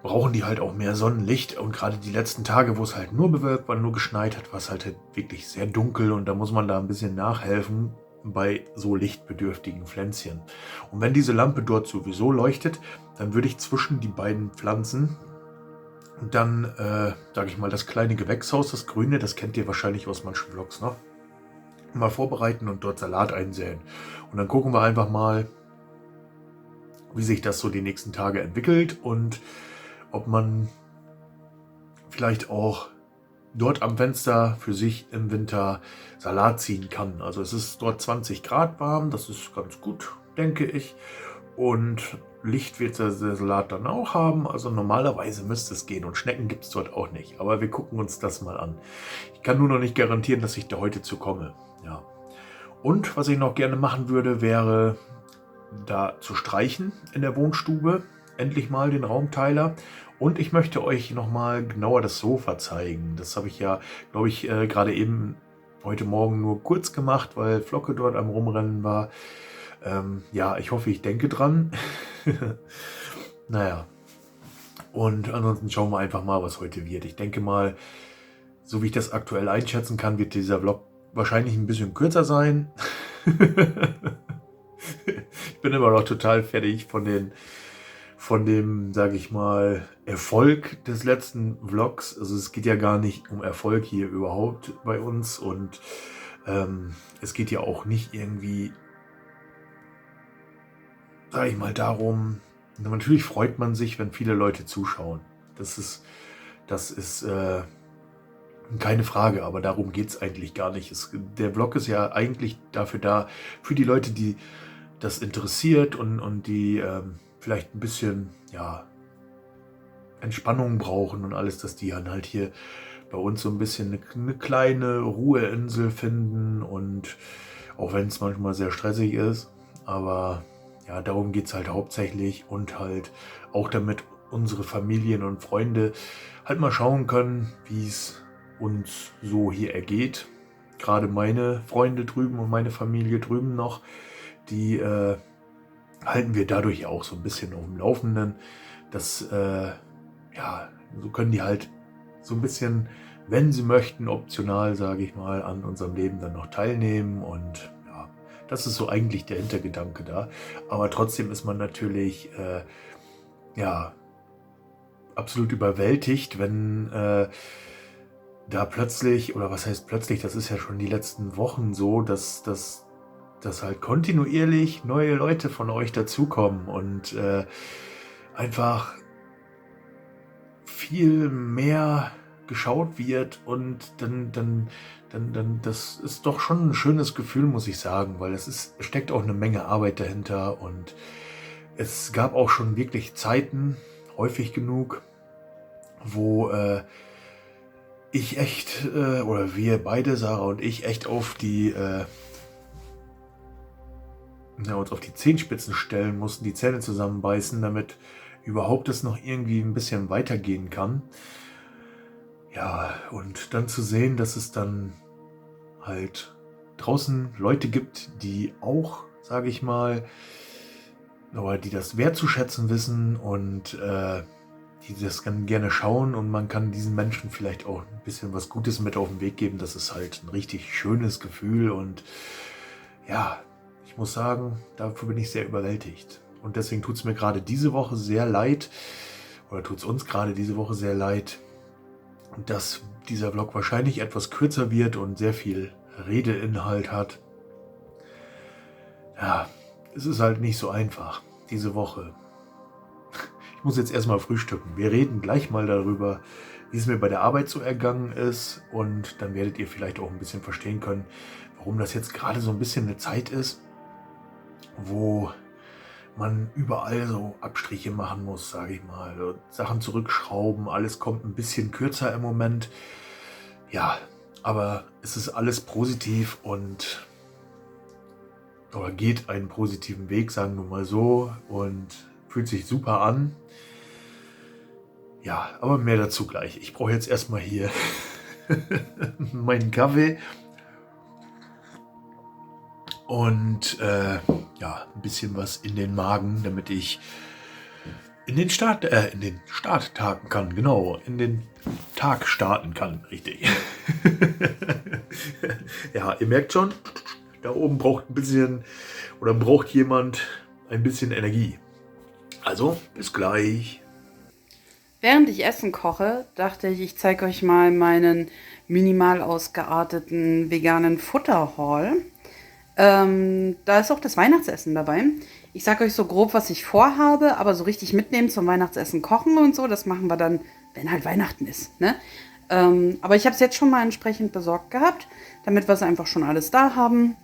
brauchen die halt auch mehr Sonnenlicht. Und gerade die letzten Tage, wo es halt nur bewölkt war, nur geschneit hat, war es halt wirklich sehr dunkel und da muss man da ein bisschen nachhelfen bei so lichtbedürftigen Pflänzchen. Und wenn diese Lampe dort sowieso leuchtet, dann würde ich zwischen die beiden Pflanzen dann, sage ich mal, das kleine Gewächshaus, das Grüne, das kennt ihr wahrscheinlich aus manchen Vlogs, ne? Mal vorbereiten und dort Salat einsäen. Und dann gucken wir einfach mal, wie sich das so die nächsten Tage entwickelt und ob man vielleicht auch dort am Fenster für sich im Winter Salat ziehen kann. Also es ist dort 20 Grad warm, das ist ganz gut, denke ich. Und Licht wird der Salat dann auch haben, also normalerweise müsste es gehen und Schnecken gibt es dort auch nicht. Aber wir gucken uns das mal an. Ich kann nur noch nicht garantieren, dass ich da heute zu komme. Ja. Und was ich noch gerne machen würde, wäre da zu streichen in der Wohnstube. Endlich mal den Raumteiler. Und ich möchte euch nochmal genauer das Sofa zeigen. Das habe ich ja, glaube ich, gerade eben heute Morgen nur kurz gemacht, weil Flocke dort am Rumrennen war. Ja, ich hoffe, ich denke dran. Naja. Und ansonsten schauen wir einfach mal, was heute wird. Ich denke mal, so wie ich das aktuell einschätzen kann, wird dieser Vlog wahrscheinlich ein bisschen kürzer sein. Ich bin immer noch total fertig von dem, sage ich mal, Erfolg des letzten Vlogs. Also es geht ja gar nicht um Erfolg hier überhaupt bei uns und es geht ja auch nicht irgendwie, sage ich mal, darum, natürlich freut man sich, wenn viele Leute zuschauen. Das ist keine Frage, aber darum geht es eigentlich gar nicht. Der Vlog ist ja eigentlich dafür da, für die Leute, die das interessiert und die vielleicht ein bisschen Entspannung brauchen und alles, dass die dann halt hier bei uns so ein bisschen eine kleine Ruheinsel finden und auch wenn es manchmal sehr stressig ist, aber ja, darum geht es halt hauptsächlich und halt auch damit unsere Familien und Freunde halt mal schauen können, wie es uns so hier ergeht. Gerade meine Freunde drüben und meine Familie drüben noch, die halten wir dadurch auch so ein bisschen auf dem Laufenden. Das, so können die halt so ein bisschen, wenn sie möchten, optional, sage ich mal, an unserem Leben dann noch teilnehmen. Und ja, das ist so eigentlich der Hintergedanke da. Aber trotzdem ist man natürlich, absolut überwältigt, wenn da plötzlich, oder was heißt plötzlich, das ist ja schon die letzten Wochen so, dass halt kontinuierlich neue Leute von euch dazukommen und einfach viel mehr geschaut wird und dann, das ist doch schon ein schönes Gefühl, muss ich sagen, weil es steckt auch eine Menge Arbeit dahinter und es gab auch schon wirklich Zeiten, häufig genug, wo ich echt, oder wir beide, Sarah und ich, echt auf uns auf die Zehenspitzen stellen mussten, die Zähne zusammenbeißen, damit überhaupt es noch irgendwie ein bisschen weitergehen kann. Ja, und dann zu sehen, dass es dann halt draußen Leute gibt, die auch, sage ich mal, oder die das wertzuschätzen wissen und die das gerne schauen und man kann diesen Menschen vielleicht auch ein bisschen was Gutes mit auf den Weg geben. Das ist halt ein richtig schönes Gefühl und ja, ich muss sagen, dafür bin ich sehr überwältigt. Und deswegen tut es mir gerade diese Woche sehr leid, oder tut es uns gerade diese Woche sehr leid, dass dieser Vlog wahrscheinlich etwas kürzer wird und sehr viel Redeinhalt hat. Ja, es ist halt nicht so einfach, diese Woche. Ich muss jetzt erstmal frühstücken. Wir reden gleich mal darüber, wie es mir bei der Arbeit so ergangen ist. Und dann werdet ihr vielleicht auch ein bisschen verstehen können, warum das jetzt gerade so ein bisschen eine Zeit ist, wo man überall so Abstriche machen muss, sage ich mal. Sachen zurückschrauben, alles kommt ein bisschen kürzer im Moment. Ja, aber es ist alles positiv und oder geht einen positiven Weg, sagen wir mal so, und fühlt sich super an. Ja, aber mehr dazu gleich. Ich brauche jetzt erstmal hier meinen Kaffee und ja, ein bisschen was in den Magen, damit ich in den Start starten kann, genau, in den Tag starten kann, richtig. Ja, ihr merkt schon, da oben braucht ein bisschen oder braucht jemand ein bisschen Energie. Also, bis gleich. Während ich Essen koche, dachte ich, ich zeige euch mal meinen minimal ausgearteten veganen Futterhaul. Da ist auch das Weihnachtsessen dabei. Ich sage euch so grob, was ich vorhabe, aber so richtig mitnehmen zum Weihnachtsessen kochen und so, das machen wir dann, wenn halt Weihnachten ist. Ne? Aber ich habe es jetzt schon mal entsprechend besorgt gehabt, damit wir es einfach schon alles da haben.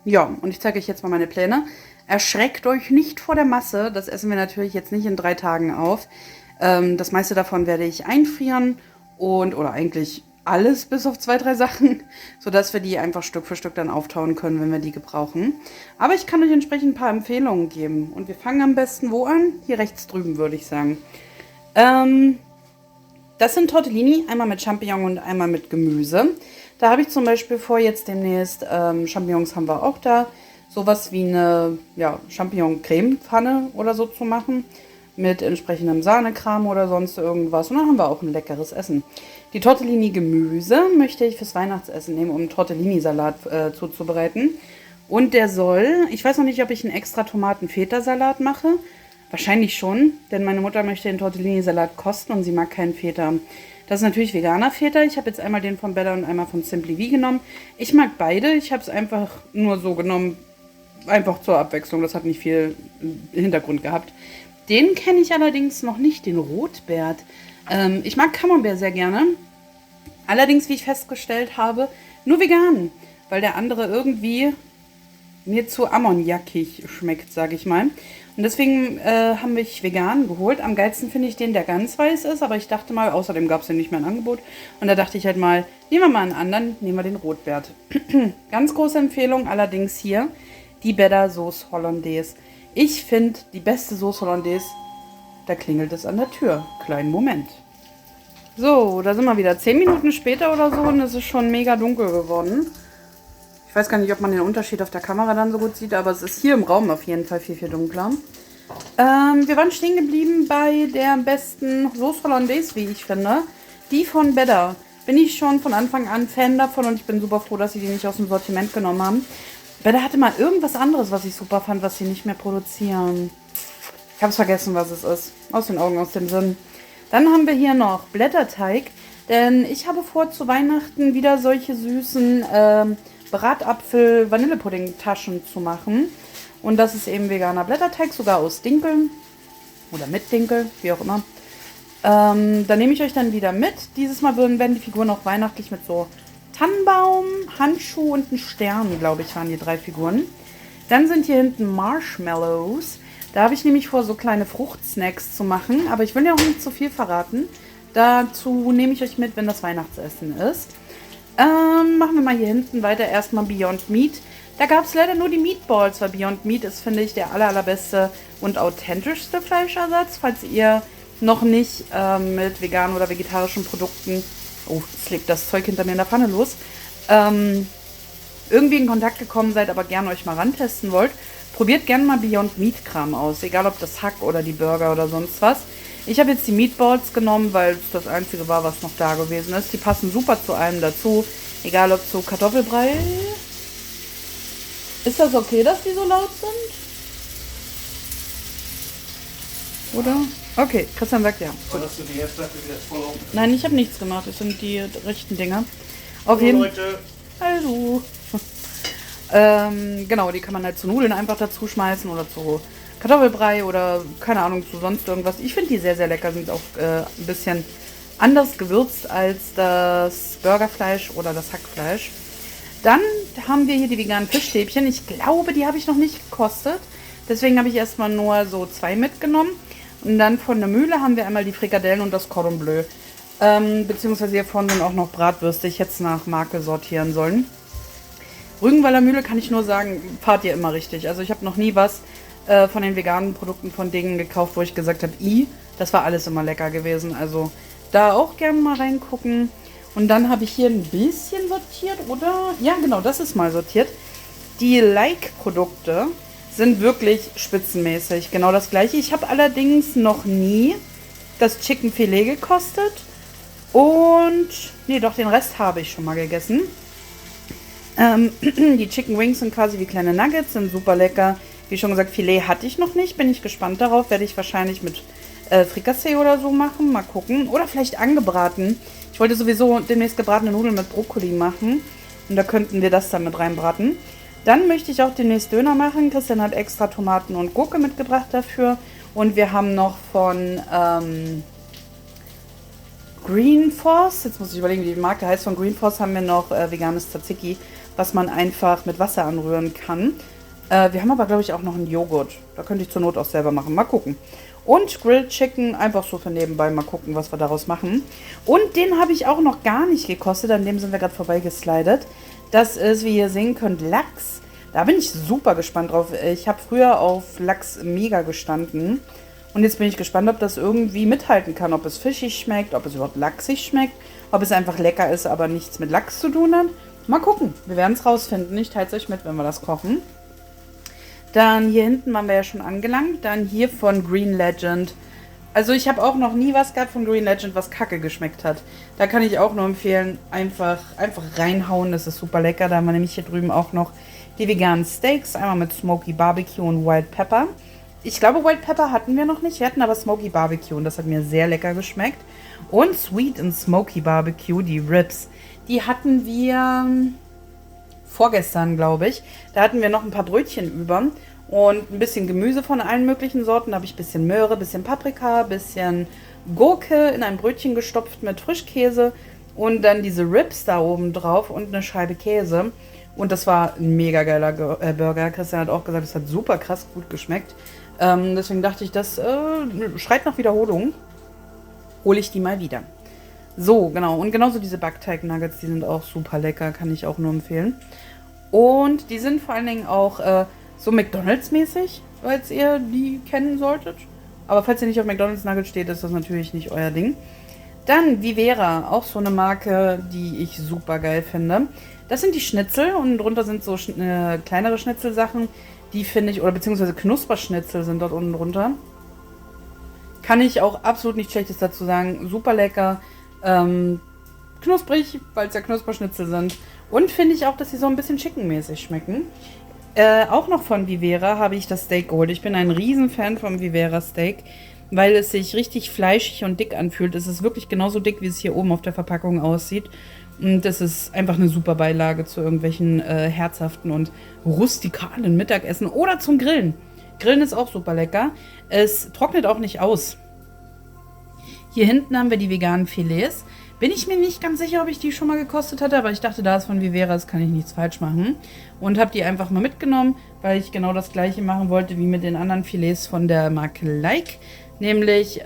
Ja, und ich zeige euch jetzt mal meine Pläne. Erschreckt euch nicht vor der Masse. Das essen wir natürlich jetzt nicht in 3 Tagen auf. Das meiste davon werde ich einfrieren oder eigentlich alles bis auf 2, 3 Sachen, sodass wir die einfach Stück für Stück dann auftauen können, wenn wir die gebrauchen. Aber ich kann euch entsprechend ein paar Empfehlungen geben. Und wir fangen am besten wo an? Hier rechts drüben, würde ich sagen. Das sind Tortellini, einmal mit Champignon und einmal mit Gemüse. Da habe ich zum Beispiel vor, jetzt demnächst, Champignons haben wir auch da, sowas wie eine Champignon-Creme-Pfanne oder so zu machen. Mit entsprechendem Sahnekram oder sonst irgendwas. Und dann haben wir auch ein leckeres Essen. Die Tortellini-Gemüse möchte ich fürs Weihnachtsessen nehmen, um einen Tortellini-Salat zuzubereiten. Und der soll, ich weiß noch nicht, ob ich einen extra Tomaten-Feta-Salat mache. Wahrscheinlich schon, denn meine Mutter möchte den Tortellini-Salat kosten und sie mag keinen Feta. Das ist natürlich veganer Feta. Ich habe jetzt einmal den von Bella und einmal von Simply V genommen. Ich mag beide. Ich habe es einfach nur so genommen, einfach zur Abwechslung. Das hat nicht viel Hintergrund gehabt. Den kenne ich allerdings noch nicht, den Rotbeert. Ich mag Camembert sehr gerne. Allerdings, wie ich festgestellt habe, nur vegan. Weil der andere irgendwie mir zu ammoniakig schmeckt, sage ich mal. Und deswegen haben wir vegan geholt. Am geilsten finde ich den, der ganz weiß ist. Aber ich dachte mal, außerdem gab es den nicht mehr im Angebot. Und da dachte ich halt mal, nehmen wir mal einen anderen, nehmen wir den Rotbeert. Ganz große Empfehlung allerdings hier, die Beda Sauce Hollandaise. Ich finde, die beste Sauce Hollandaise, da klingelt es an der Tür. Kleinen Moment. So, da sind wir wieder. 10 Minuten später oder so und es ist schon mega dunkel geworden. Ich weiß gar nicht, ob man den Unterschied auf der Kamera dann so gut sieht, aber es ist hier im Raum auf jeden Fall viel, viel dunkler. Wir waren stehen geblieben bei der besten Sauce Hollandaise, wie ich finde. Die von Beda. Bin ich schon von Anfang an Fan davon und ich bin super froh, dass sie die nicht aus dem Sortiment genommen haben. Beda hatte mal irgendwas anderes, was ich super fand, was sie nicht mehr produzieren. Ich habe es vergessen, was es ist. Aus den Augen, aus dem Sinn. Dann haben wir hier noch Blätterteig. Denn ich habe vor, zu Weihnachten wieder solche süßen Bratapfel-Vanillepudding-Taschen zu machen. Und das ist eben veganer Blätterteig, sogar aus Dinkel. Oder mit Dinkel, wie auch immer. Da nehme ich euch dann wieder mit. Dieses Mal werden die Figuren auch weihnachtlich mit so Tannenbaum, Handschuh und ein Stern, glaube ich, waren die 3 Figuren. Dann sind hier hinten Marshmallows. Da habe ich nämlich vor, so kleine Fruchtsnacks zu machen. Aber ich will ja auch nicht zu viel verraten. Dazu nehme ich euch mit, wenn das Weihnachtsessen ist. Machen wir mal hier hinten weiter. Erstmal Beyond Meat. Da gab es leider nur die Meatballs, weil Beyond Meat ist, finde ich, der allerbeste und authentischste Fleischersatz. Falls ihr noch nicht mit veganen oder vegetarischen Produkten... Oh, es liegt das Zeug hinter mir in der Pfanne los. Irgendwie in Kontakt gekommen seid, aber gerne euch mal rantesten wollt. Probiert gerne mal Beyond Meat Kram aus. Egal ob das Hack oder die Burger oder sonst was. Ich habe jetzt die Meatballs genommen, weil es das einzige war, was noch da gewesen ist. Die passen super zu allem dazu. Egal ob zu Kartoffelbrei. Ist das okay, dass die so laut sind? Oder? Okay, Christian sagt ja. Hast du die Herdplatte wieder voll auf? Nein, ich habe nichts gemacht. Das sind die rechten Dinger. Auf jeden Fall. Leute. Hallo. Genau, die kann man halt zu Nudeln einfach dazu schmeißen oder zu Kartoffelbrei oder keine Ahnung, zu sonst irgendwas. Ich finde die sehr, sehr lecker. Sind auch ein bisschen anders gewürzt als das Burgerfleisch oder das Hackfleisch. Dann haben wir hier die veganen Fischstäbchen. Ich glaube, die habe ich noch nicht gekostet. Deswegen habe ich erstmal nur so 2 mitgenommen. Und dann von der Mühle haben wir einmal die Frikadellen und das Cordon Bleu. Beziehungsweise hier vorne sind auch noch Bratwürste. Ich hätte es nach Marke sortieren sollen. Rügenwalder Mühle kann ich nur sagen, fahrt ihr immer richtig. Also ich habe noch nie was von den veganen Produkten von denen gekauft, wo ich gesagt habe, das war alles immer lecker gewesen. Also da auch gerne mal reingucken. Und dann habe ich hier ein bisschen sortiert, oder? Ja, genau, das ist mal sortiert. Die Like-Produkte sind wirklich spitzenmäßig. Genau das gleiche. Ich habe allerdings noch nie das Chicken Filet gekostet. Und, nee, doch, den Rest habe ich schon mal gegessen. Die Chicken Wings sind quasi wie kleine Nuggets, sind super lecker. Wie schon gesagt, Filet hatte ich noch nicht. Bin ich gespannt darauf. Werde ich wahrscheinlich mit Frikassee oder so machen. Mal gucken. Oder vielleicht angebraten. Ich wollte sowieso demnächst gebratene Nudeln mit Brokkoli machen. Und da könnten wir das dann mit reinbraten. Dann möchte ich auch demnächst Döner machen. Christian hat extra Tomaten und Gurke mitgebracht dafür. Und wir haben noch von Green Force, jetzt muss ich überlegen, wie die Marke heißt, von Green Force haben wir noch veganes Tzatziki, was man einfach mit Wasser anrühren kann. Wir haben aber, glaube ich, auch noch einen Joghurt. Da könnte ich zur Not auch selber machen. Mal gucken. Und Grilled Chicken, einfach so für nebenbei. Mal gucken, was wir daraus machen. Und den habe ich auch noch gar nicht gekostet. An dem sind wir gerade vorbeigeslidet. Das ist, wie ihr sehen könnt, Lachs. Da bin ich super gespannt drauf. Ich habe früher auf Lachs mega gestanden. Und jetzt bin ich gespannt, ob das irgendwie mithalten kann. Ob es fischig schmeckt, ob es überhaupt lachsig schmeckt. Ob es einfach lecker ist, aber nichts mit Lachs zu tun hat. Mal gucken. Wir werden es rausfinden. Ich teile es euch mit, wenn wir das kochen. Dann hier hinten waren wir ja schon angelangt. Dann hier von Green Legend. Also ich habe auch noch nie was gehabt von Green Legend, was kacke geschmeckt hat. Da kann ich auch nur empfehlen, einfach reinhauen. Das ist super lecker. Da haben wir nämlich hier drüben auch noch die veganen Steaks. Einmal mit Smoky Barbecue und Wild Pepper. Ich glaube, Wild Pepper hatten wir noch nicht. Wir hatten aber Smoky Barbecue und das hat mir sehr lecker geschmeckt. Und Sweet and Smoky Barbecue, die Ribs. Die hatten wir vorgestern, glaube ich. Da hatten wir noch ein paar Brötchen über und ein bisschen Gemüse von allen möglichen Sorten. Da habe ich ein bisschen Möhre, ein bisschen Paprika, ein bisschen Gurke in ein Brötchen gestopft mit Frischkäse und dann diese Ribs da oben drauf und eine Scheibe Käse. Und das war ein mega geiler Burger. Christian hat auch gesagt, es hat super krass gut geschmeckt. Deswegen dachte ich, das schreit nach Wiederholung. Hole ich die mal wieder. So, genau. Und genauso diese Backteig-Nuggets, die sind auch super lecker, kann ich auch nur empfehlen. Und die sind vor allen Dingen auch so McDonald's-mäßig, falls ihr die kennen solltet. Aber falls ihr nicht auf McDonald's-Nuggets steht, ist das natürlich nicht euer Ding. Dann Vivera, auch so eine Marke, die ich super geil finde. Das sind die Schnitzel und drunter sind so kleinere Schnitzelsachen. Die finde ich, oder beziehungsweise Knusperschnitzel sind dort unten drunter. Kann ich auch absolut nichts Schlechtes dazu sagen. Super lecker. Knusprig, weil es ja Knusperschnitzel sind. Und finde ich auch, dass sie so ein bisschen chickenmäßig schmecken. Auch noch von Vivera habe ich das Steak geholt. Ich bin ein Riesenfan vom Vivera Steak, weil es sich richtig fleischig und dick anfühlt. Es ist wirklich genauso dick, wie es hier oben auf der Verpackung aussieht. Und das ist einfach eine super Beilage zu irgendwelchen herzhaften und rustikalen Mittagessen oder zum Grillen. Grillen ist auch super lecker. Es trocknet auch nicht aus. Hier hinten haben wir die veganen Filets. Bin ich mir nicht ganz sicher, ob ich die schon mal gekostet hatte, aber ich dachte, da es von Vivera ist, kann ich nichts falsch machen. Und habe die einfach mal mitgenommen, weil ich genau das gleiche machen wollte wie mit den anderen Filets von der Marke Like. Nämlich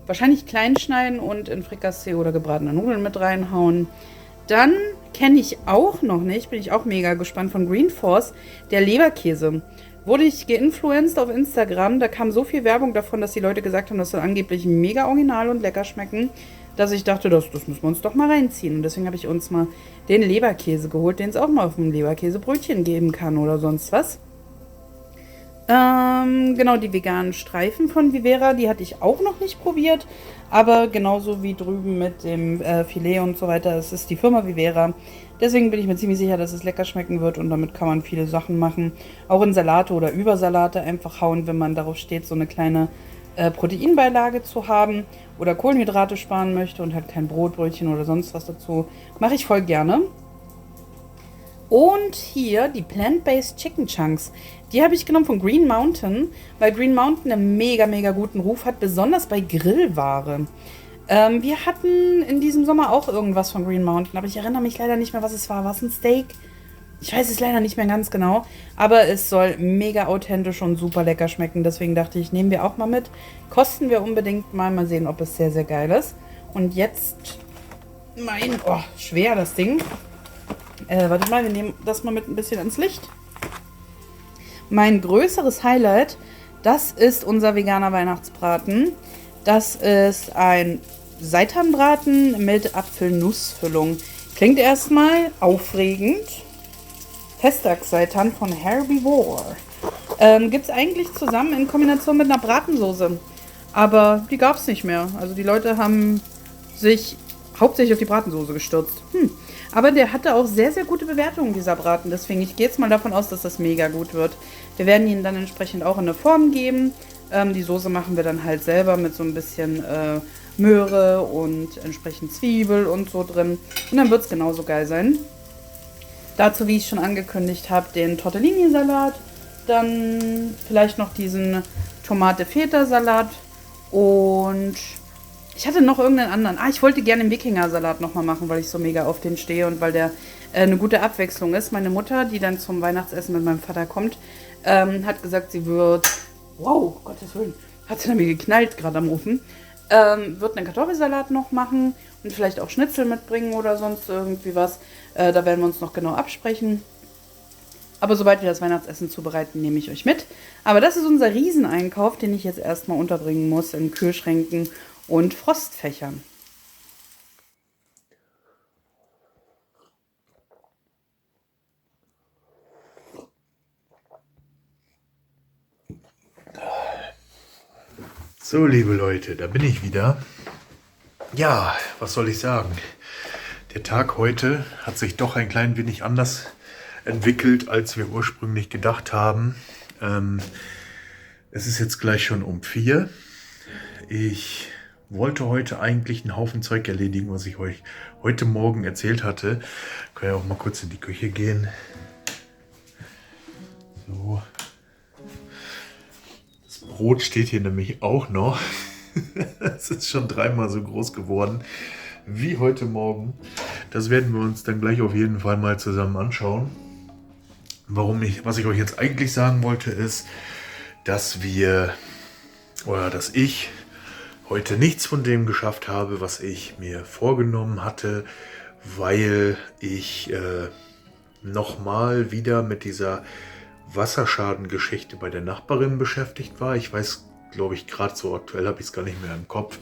wahrscheinlich klein schneiden und in Frikassee oder gebratene Nudeln mit reinhauen. Dann kenne ich auch noch nicht, bin ich auch mega gespannt, von Green Force, der Leberkäse. Wurde ich geinfluenced auf Instagram, da kam so viel Werbung davon, dass die Leute gesagt haben, das soll angeblich mega original und lecker schmecken, dass ich dachte, das müssen wir uns doch mal reinziehen. Und deswegen habe ich uns mal den Leberkäse geholt, den es auch mal auf dem Leberkäsebrötchen geben kann oder sonst was. Genau, die veganen Streifen von Vivera, die hatte ich auch noch nicht probiert. Aber genauso wie drüben mit dem Filet und so weiter, es ist die Firma Vivera. Deswegen bin ich mir ziemlich sicher, dass es lecker schmecken wird und damit kann man viele Sachen machen. Auch in Salate oder über Salate einfach hauen, wenn man darauf steht, so eine kleine Proteinbeilage zu haben oder Kohlenhydrate sparen möchte und halt kein Brotbrötchen oder sonst was dazu. Mache ich voll gerne. Und hier die Plant-Based Chicken Chunks. Die habe ich genommen von Green Mountain, weil Green Mountain einen mega, mega guten Ruf hat, besonders bei Grillware. Wir hatten in diesem Sommer auch irgendwas von Green Mountain, aber ich erinnere mich leider nicht mehr, was es war. War es ein Steak? Ich weiß es leider nicht mehr ganz genau, aber es soll mega authentisch und super lecker schmecken. Deswegen dachte ich, nehmen wir auch mal mit. Kosten wir unbedingt mal sehen, ob es sehr, sehr geil ist. Und jetzt schwer das Ding. Warte mal, wir nehmen das mal mit ein bisschen ins Licht. Mein größeres Highlight, das ist unser veganer Weihnachtsbraten. Das ist ein Seitanbraten mit Apfelnussfüllung. Klingt erstmal aufregend. Pestax-Seitan von Herbivore. Gibt es eigentlich zusammen in Kombination mit einer Bratensoße. Aber die gab es nicht mehr. Also die Leute haben sich hauptsächlich auf die Bratensoße gestürzt. Aber der hatte auch sehr, sehr gute Bewertungen, dieser Braten. Deswegen, ich gehe jetzt mal davon aus, dass das mega gut wird. Wir werden ihn dann entsprechend auch in eine Form geben. Die Soße machen wir dann halt selber mit so ein bisschen Möhre und entsprechend Zwiebel und so drin. Und dann wird es genauso geil sein. Dazu, wie ich schon angekündigt habe, den Tortellini-Salat. Dann vielleicht noch diesen Tomate-Feta-Salat. Und ich hatte noch irgendeinen anderen. Ich wollte gerne den Wikinger-Salat nochmal machen, weil ich so mega auf den stehe und weil der eine gute Abwechslung ist. Meine Mutter, die dann zum Weihnachtsessen mit meinem Vater kommt, hat gesagt, sie wird... Wow, Gottes Willen. Hat sie mir geknallt gerade am Ofen. Wird einen Kartoffelsalat noch machen und vielleicht auch Schnitzel mitbringen oder sonst irgendwie was. Da werden wir uns noch genau absprechen. Aber sobald wir das Weihnachtsessen zubereiten, nehme ich euch mit. Aber das ist unser Rieseneinkauf, den ich jetzt erstmal unterbringen muss in Kühlschränken und Frostfächern. So, liebe Leute, da bin ich wieder. Ja, was soll ich sagen? Der Tag heute hat sich doch ein klein wenig anders entwickelt, als wir ursprünglich gedacht haben. Es ist jetzt gleich schon um 4. Ich wollte heute eigentlich einen Haufen Zeug erledigen, was ich euch heute Morgen erzählt hatte. Ich kann ja auch mal kurz in die Küche gehen. So. Das Brot steht hier nämlich auch noch. Es ist schon 3-mal so groß geworden wie heute Morgen. Das werden wir uns dann gleich auf jeden Fall mal zusammen anschauen. Was ich euch jetzt eigentlich sagen wollte, ist, dass ich heute nichts von dem geschafft habe, was ich mir vorgenommen hatte, weil ich nochmal wieder mit dieser Wasserschadengeschichte bei der Nachbarin beschäftigt war. Ich weiß, glaube ich, gerade so aktuell habe ich es gar nicht mehr im Kopf,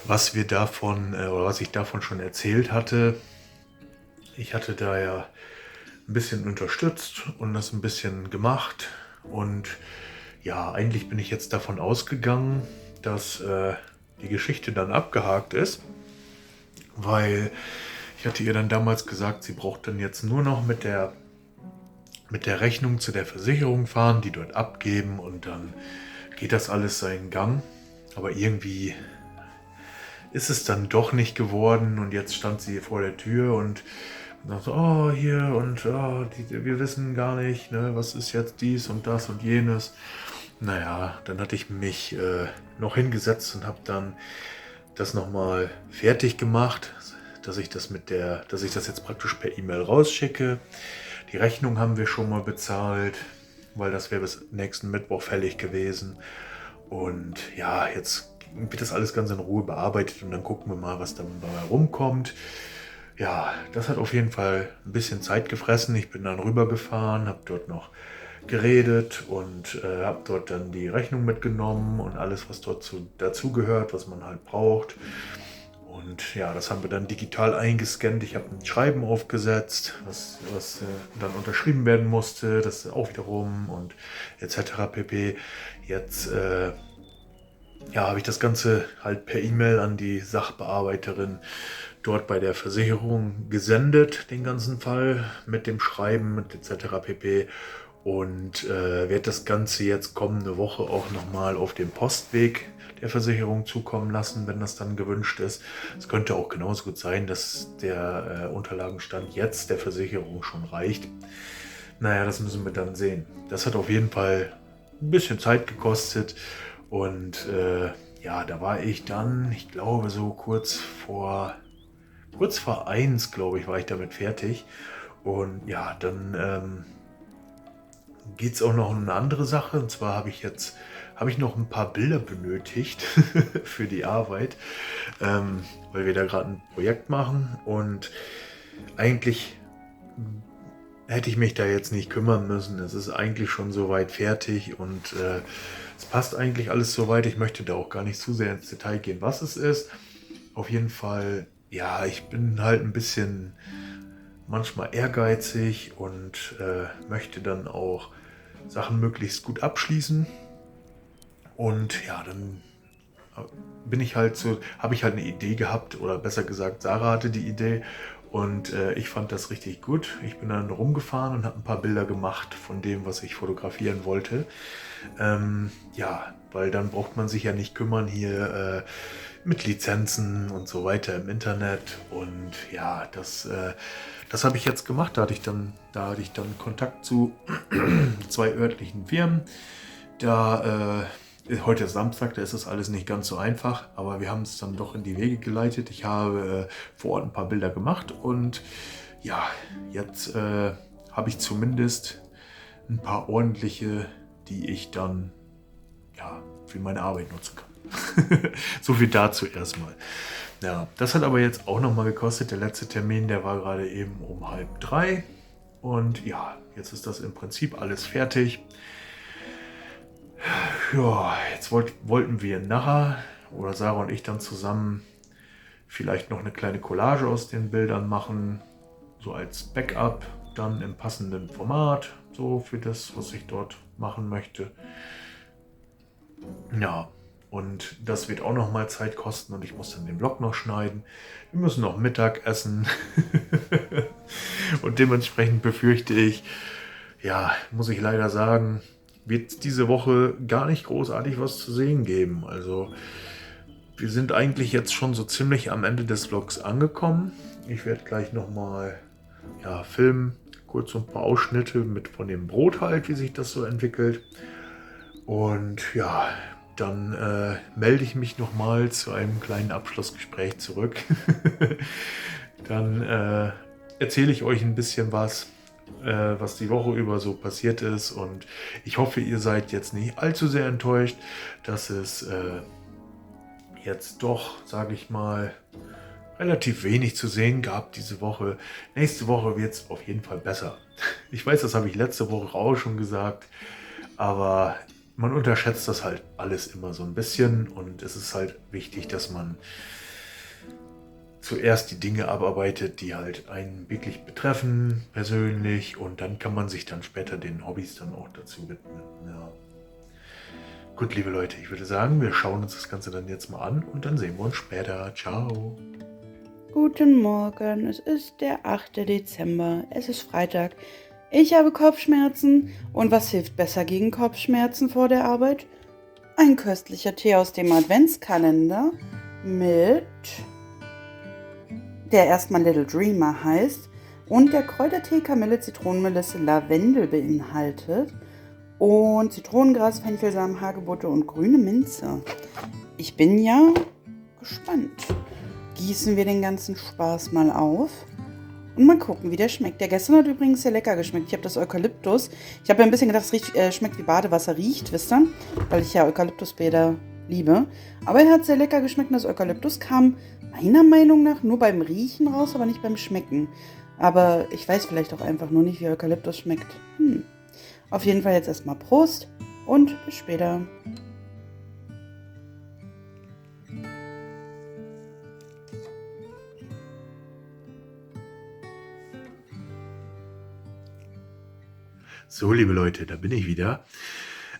was ich davon schon erzählt hatte. Ich hatte da ja ein bisschen unterstützt und das ein bisschen gemacht. Und ja, eigentlich bin ich jetzt davon ausgegangen, dass die Geschichte dann abgehakt ist, weil ich hatte ihr dann damals gesagt, sie braucht dann jetzt nur noch mit der Rechnung zu der Versicherung fahren, die dort abgeben und dann geht das alles seinen Gang. Aber irgendwie ist es dann doch nicht geworden und jetzt stand sie vor der Tür und sagte, wir wissen gar nicht, ne, was ist jetzt dies und das und jenes. Naja, dann hatte ich mich noch hingesetzt und habe dann das nochmal fertig gemacht, dass ich das jetzt praktisch per E-Mail rausschicke. Die Rechnung haben wir schon mal bezahlt, weil das wäre bis nächsten Mittwoch fällig gewesen. Und ja, jetzt wird das alles ganz in Ruhe bearbeitet und dann gucken wir mal, was dabei rumkommt. Ja, das hat auf jeden Fall ein bisschen Zeit gefressen. Ich bin dann rübergefahren, habe dort noch geredet und habe dort dann die Rechnung mitgenommen und alles, was dort dazu gehört, was man halt braucht. Und ja, das haben wir dann digital eingescannt. Ich habe ein Schreiben aufgesetzt, was dann unterschrieben werden musste. Das auch wiederum und etc. pp. Jetzt habe ich das Ganze halt per E-Mail an die Sachbearbeiterin dort bei der Versicherung gesendet, den ganzen Fall mit dem Schreiben mit etc. pp. Und werde das Ganze jetzt kommende Woche auch nochmal auf dem Postweg der Versicherung zukommen lassen, wenn das dann gewünscht ist. Es könnte auch genauso gut sein, dass der Unterlagenstand jetzt der Versicherung schon reicht. Naja, das müssen wir dann sehen. Das hat auf jeden Fall ein bisschen Zeit gekostet und da war ich dann, ich glaube so kurz vor 1, glaube ich, war ich damit fertig. Und ja, dann geht es auch noch um eine andere Sache. Und zwar habe ich noch ein paar Bilder benötigt für die Arbeit, weil wir da gerade ein Projekt machen. Und eigentlich hätte ich mich da jetzt nicht kümmern müssen. Es ist eigentlich schon soweit fertig und es passt eigentlich alles soweit. Ich möchte da auch gar nicht zu sehr ins Detail gehen, was es ist. auf jeden Fall, ja, ich bin halt ein bisschen manchmal ehrgeizig und möchte dann auch Sachen möglichst gut abschließen. Und ja, dann bin ich halt so, habe ich halt eine Idee gehabt, oder besser gesagt, Sarah hatte die Idee und ich fand das richtig gut. Ich bin dann rumgefahren und habe ein paar Bilder gemacht von dem, was ich fotografieren wollte. Ja, weil dann braucht man sich ja nicht kümmern hier mit Lizenzen und so weiter im Internet. Und ja, das habe ich jetzt gemacht. Da hatte ich dann Kontakt zu zwei örtlichen Firmen. Heute ist Samstag, da ist das alles nicht ganz so einfach, aber wir haben es dann doch in die Wege geleitet. Ich habe vor Ort ein paar Bilder gemacht und ja, jetzt habe ich zumindest ein paar ordentliche, die ich dann ja, für meine Arbeit nutzen kann. So viel dazu erstmal. Ja, das hat aber jetzt auch nochmal gekostet. Der letzte Termin, der war gerade eben um 2:30 und ja, jetzt ist das im Prinzip alles fertig. Ja, jetzt wollten wir nachher, oder Sarah und ich dann zusammen, vielleicht noch eine kleine Collage aus den Bildern machen, so als Backup, dann im passenden Format, so für das, was ich dort machen möchte. Ja, und das wird auch noch mal Zeit kosten und ich muss dann den Vlog noch schneiden. Wir müssen noch Mittag essen und dementsprechend befürchte ich, ja, muss ich leider sagen, wird diese Woche gar nicht großartig was zu sehen geben. Also wir sind eigentlich jetzt schon so ziemlich am Ende des Vlogs angekommen. Ich werde gleich nochmal filmen, kurz so ein paar Ausschnitte von dem Brot halt, wie sich das so entwickelt. Und ja, dann melde ich mich nochmal zu einem kleinen Abschlussgespräch zurück. Dann erzähle ich euch ein bisschen was die Woche über so passiert ist. Und ich hoffe, ihr seid jetzt nicht allzu sehr enttäuscht, dass es jetzt doch, sage ich mal, relativ wenig zu sehen gab diese Woche. Nächste Woche wird es auf jeden Fall besser. Ich weiß, das habe ich letzte Woche auch schon gesagt, aber man unterschätzt das halt alles immer so ein bisschen und es ist halt wichtig, dass man zuerst die Dinge abarbeitet, die halt einen wirklich betreffen, persönlich, und dann kann man sich dann später den Hobbys dann auch dazu widmen. Ja. Gut, liebe Leute, ich würde sagen, wir schauen uns das Ganze dann jetzt mal an und dann sehen wir uns später. Ciao. Guten Morgen, es ist der 8. Dezember, es ist Freitag. Ich habe Kopfschmerzen und was hilft besser gegen Kopfschmerzen vor der Arbeit? Ein köstlicher Tee aus dem Adventskalender mit, der erstmal Little Dreamer heißt und der Kräutertee Kamille, Zitronenmelisse, Lavendel beinhaltet und Zitronengras, Fenchelsamen, Hagebutte und grüne Minze. Ich bin ja gespannt. Gießen wir den ganzen Spaß mal auf und mal gucken, wie der schmeckt. Der gestern hat übrigens sehr lecker geschmeckt. Ich habe das Eukalyptus. Ich habe ja ein bisschen gedacht, es schmeckt wie Badewasser riecht, wisst ihr? Weil ich ja Eukalyptusbäder liebe. Aber er hat sehr lecker geschmeckt und das Eukalyptus kam meiner Meinung nach nur beim Riechen raus, aber nicht beim Schmecken. Aber ich weiß vielleicht auch einfach nur nicht, wie Eukalyptus schmeckt. Auf jeden Fall jetzt erstmal Prost und bis später. So, liebe Leute, da bin ich wieder.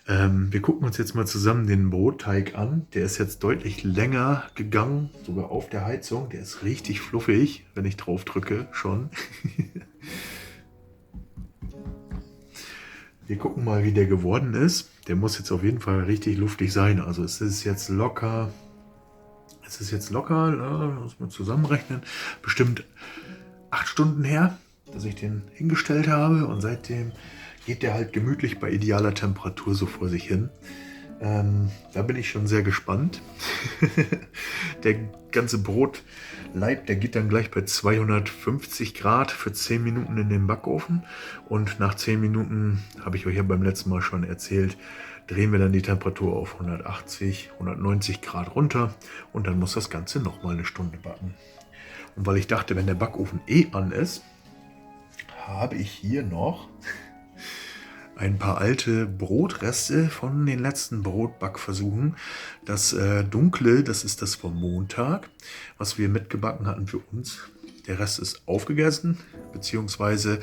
Wir gucken uns jetzt mal zusammen den Brotteig an. Der ist jetzt deutlich länger gegangen, sogar auf der Heizung. Der ist richtig fluffig, wenn ich drauf drücke, schon. Wir gucken mal, wie der geworden ist. Der muss jetzt auf jeden Fall richtig luftig sein. Also es ist jetzt locker, muss man zusammenrechnen, bestimmt 8 Stunden her, dass ich den hingestellt habe, und seitdem geht der halt gemütlich bei idealer Temperatur so vor sich hin. Da bin ich schon sehr gespannt. Der ganze Brotleib, der geht dann gleich bei 250 Grad für 10 Minuten in den Backofen. Und nach 10 Minuten, habe ich euch ja beim letzten Mal schon erzählt, drehen wir dann die Temperatur auf 180, 190 Grad runter. Und dann muss das Ganze nochmal eine Stunde backen. Und weil ich dachte, wenn der Backofen an ist, habe ich hier noch ein paar alte Brotreste von den letzten Brotbackversuchen. Das Dunkle, das ist das vom Montag, was wir mitgebacken hatten für uns. Der Rest ist aufgegessen, beziehungsweise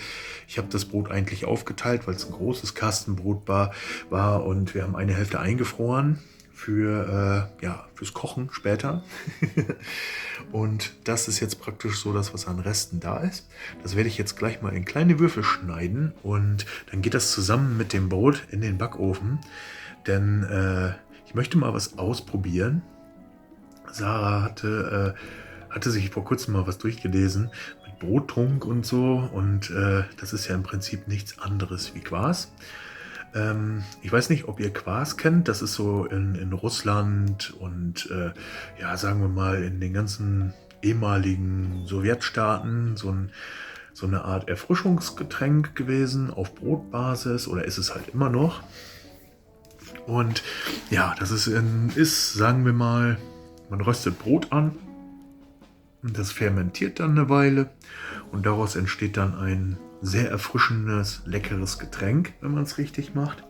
ich habe das Brot eigentlich aufgeteilt, weil es ein großes Kastenbrot war und wir haben eine Hälfte eingefroren fürs Kochen später. Und das ist jetzt praktisch so das, was an Resten da ist. Das werde ich jetzt gleich mal in kleine Würfel schneiden und dann geht das zusammen mit dem Brot in den Backofen. Denn ich möchte mal was ausprobieren. Sarah hatte sich vor kurzem mal was durchgelesen mit Brottrunk und so. Und das ist ja im Prinzip nichts anderes wie Quas. Ich weiß nicht, ob ihr Quas kennt. Das ist so in Russland und sagen wir mal in den ganzen ehemaligen Sowjetstaaten so eine Art Erfrischungsgetränk gewesen auf Brotbasis, oder ist es halt immer noch. Und ja, das ist, sagen wir mal, man röstet Brot an und das fermentiert dann eine Weile und daraus entsteht dann ein sehr erfrischendes, leckeres Getränk, wenn man es richtig macht.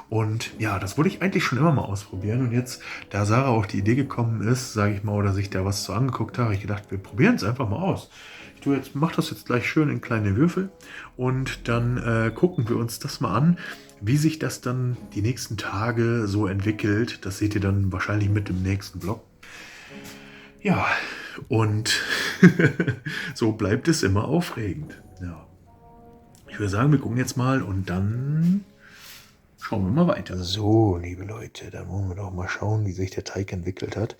Und ja, das wollte ich eigentlich schon immer mal ausprobieren. Und jetzt, da Sarah auf die Idee gekommen ist, sage ich mal, oder sich da was so angeguckt habe, habe ich gedacht, wir probieren es einfach mal aus. Ich mache das jetzt gleich schön in kleine Würfel und dann gucken wir uns das mal an, wie sich das dann die nächsten Tage so entwickelt. Das seht ihr dann wahrscheinlich mit dem nächsten Vlog. Ja, und so bleibt es immer aufregend. Ja. Ich würde sagen, wir gucken jetzt mal und dann schauen wir mal weiter. So, liebe Leute, dann wollen wir doch mal schauen, wie sich der Teig entwickelt hat.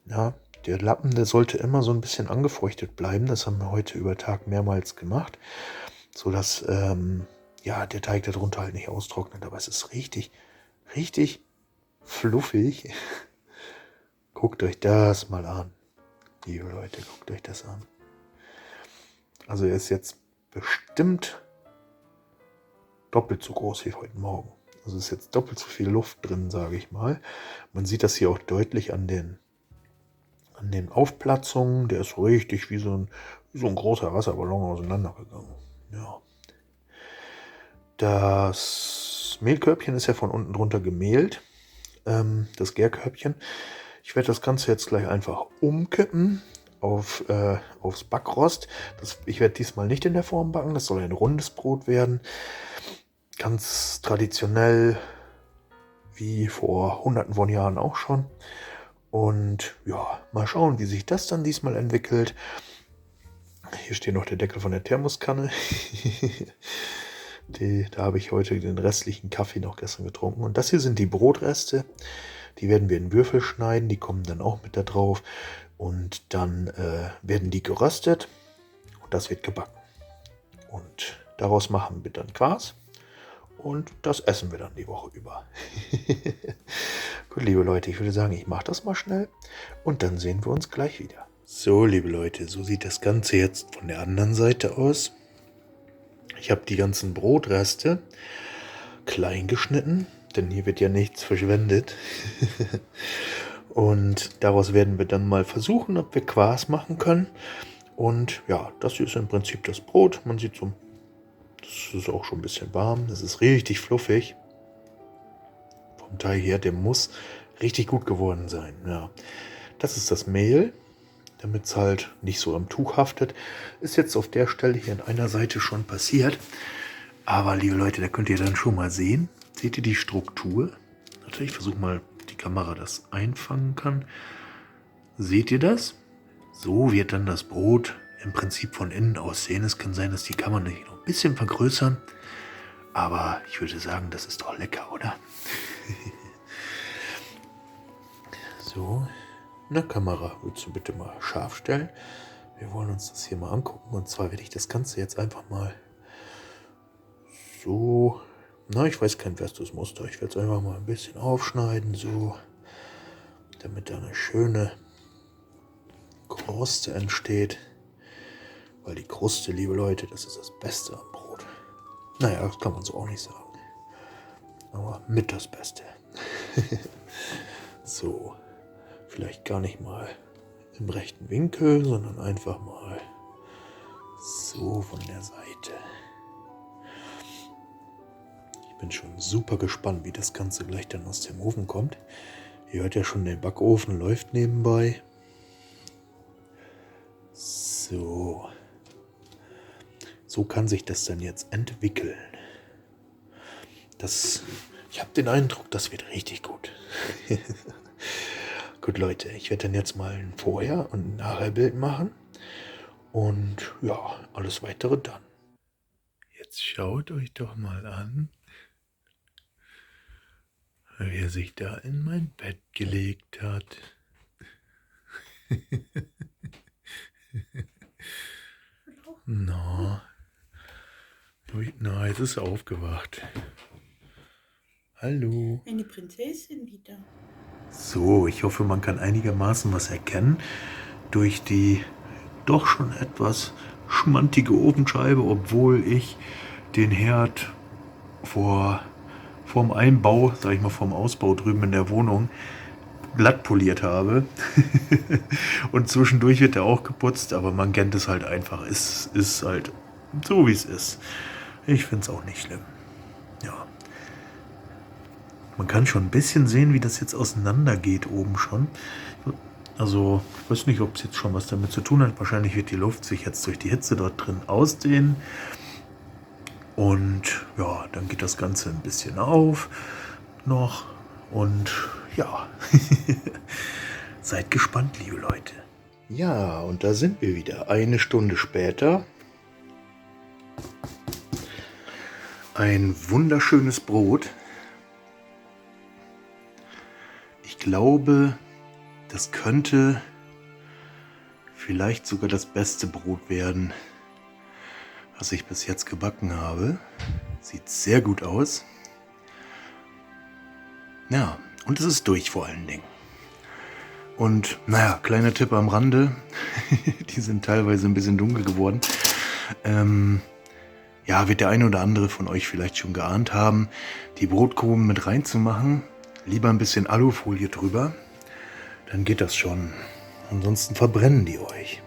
Ja, der Lappen, der sollte immer so ein bisschen angefeuchtet bleiben. Das haben wir heute über Tag mehrmals gemacht, sodass der Teig darunter halt nicht austrocknet. Aber es ist richtig, richtig fluffig. Guckt euch das mal an. Liebe Leute, guckt euch das an. Also er ist jetzt bestimmt doppelt so groß wie heute Morgen. Also ist jetzt doppelt so viel Luft drin, sage ich mal. Man sieht das hier auch deutlich an den Aufplatzungen. Der ist richtig wie so ein großer Wasserballon auseinandergegangen. Ja. Das Mehlkörbchen ist ja von unten drunter gemehlt. Das Gärkörbchen. Ich werde das Ganze jetzt gleich einfach umkippen aufs Backrost. Ich werde diesmal nicht in der Form backen, das soll ein rundes Brot werden. Ganz traditionell, wie vor hunderten von Jahren auch schon. Und ja, mal schauen, wie sich das dann diesmal entwickelt. Hier steht noch der Deckel von der Thermoskanne. Da habe ich heute den restlichen Kaffee noch gestern getrunken. Und das hier sind die Brotreste. Die werden wir in Würfel schneiden. Die kommen dann auch mit da drauf. Und dann werden die geröstet. Und das wird gebacken. Und daraus machen wir dann Quas. Und das essen wir dann die Woche über. Gut, liebe Leute, ich würde sagen, ich mache das mal schnell. Und dann sehen wir uns gleich wieder. So, liebe Leute, so sieht das Ganze jetzt von der anderen Seite aus. Ich habe die ganzen Brotreste klein geschnitten, denn hier wird ja nichts verschwendet. Und daraus werden wir dann mal versuchen, ob wir Quas machen können. Und ja, das hier ist im Prinzip das Brot. Man sieht so, das ist auch schon ein bisschen warm. Das ist richtig fluffig. Vom Teig her, der muss richtig gut geworden sein. Ja, das ist das Mehl, damit es halt nicht so am Tuch haftet. Ist jetzt auf der Stelle hier an einer Seite schon passiert. Aber liebe Leute, da könnt ihr dann schon mal sehen. Seht ihr die Struktur? Natürlich, ich versuche mal, ob die Kamera das einfangen kann. Seht ihr das? So wird dann das Brot im Prinzip von innen aussehen. Es kann sein, dass die Kamera noch ein bisschen vergrößern. Aber ich würde sagen, das ist doch lecker, oder? So. Na, Kamera, würdest du bitte mal scharf stellen? Wir wollen uns das hier mal angucken. Und zwar werde ich das Ganze jetzt einfach mal so... Na, ich weiß kein festes Muster. Ich werde es einfach mal ein bisschen aufschneiden, so. Damit da eine schöne Kruste entsteht. Weil die Kruste, liebe Leute, das ist das Beste am Brot. Naja, das kann man so auch nicht sagen. Aber mit das Beste. So. Vielleicht gar nicht mal im rechten Winkel, sondern einfach mal so von der Seite. Bin schon super gespannt, wie das Ganze gleich dann aus dem Ofen kommt. Ihr hört ja schon, der Backofen läuft nebenbei. So. So kann sich das dann jetzt entwickeln. Ich habe den Eindruck, das wird richtig gut. Gut, Leute, ich werde dann jetzt mal ein Vorher- und ein Nachher-Bild machen. Und ja, alles weitere dann. Jetzt schaut euch doch mal an, wie er sich da in mein Bett gelegt hat. Na, jetzt ist er aufgewacht. Hallo. Eine Prinzessin wieder. So, ich hoffe, man kann einigermaßen was erkennen durch die doch schon etwas schmantige Ofenscheibe, obwohl ich den Herd vorm Einbau, sag ich mal vorm Ausbau drüben in der Wohnung, glatt poliert habe. Und zwischendurch wird er auch geputzt, aber man kennt es halt einfach. Es ist halt so, wie es ist. Ich finde es auch nicht schlimm. Ja. Man kann schon ein bisschen sehen, wie das jetzt auseinander geht oben schon. Also, ich weiß nicht, ob es jetzt schon was damit zu tun hat. Wahrscheinlich wird die Luft sich jetzt durch die Hitze dort drin ausdehnen. Und ja, dann geht das Ganze ein bisschen auf noch. Und ja, seid gespannt, liebe Leute. Ja, und da sind wir wieder. Eine Stunde später. Ein wunderschönes Brot. Ich glaube, das könnte vielleicht sogar das beste Brot werden, was ich bis jetzt gebacken habe. Sieht sehr gut aus. Ja, und es ist durch vor allen Dingen. Und naja, kleiner Tipp am Rande. Die sind teilweise ein bisschen dunkel geworden. Ja, wird der eine oder andere von euch vielleicht schon geahnt haben, die Brotkrumen mit reinzumachen. Lieber ein bisschen Alufolie drüber. Dann geht das schon. Ansonsten verbrennen die euch.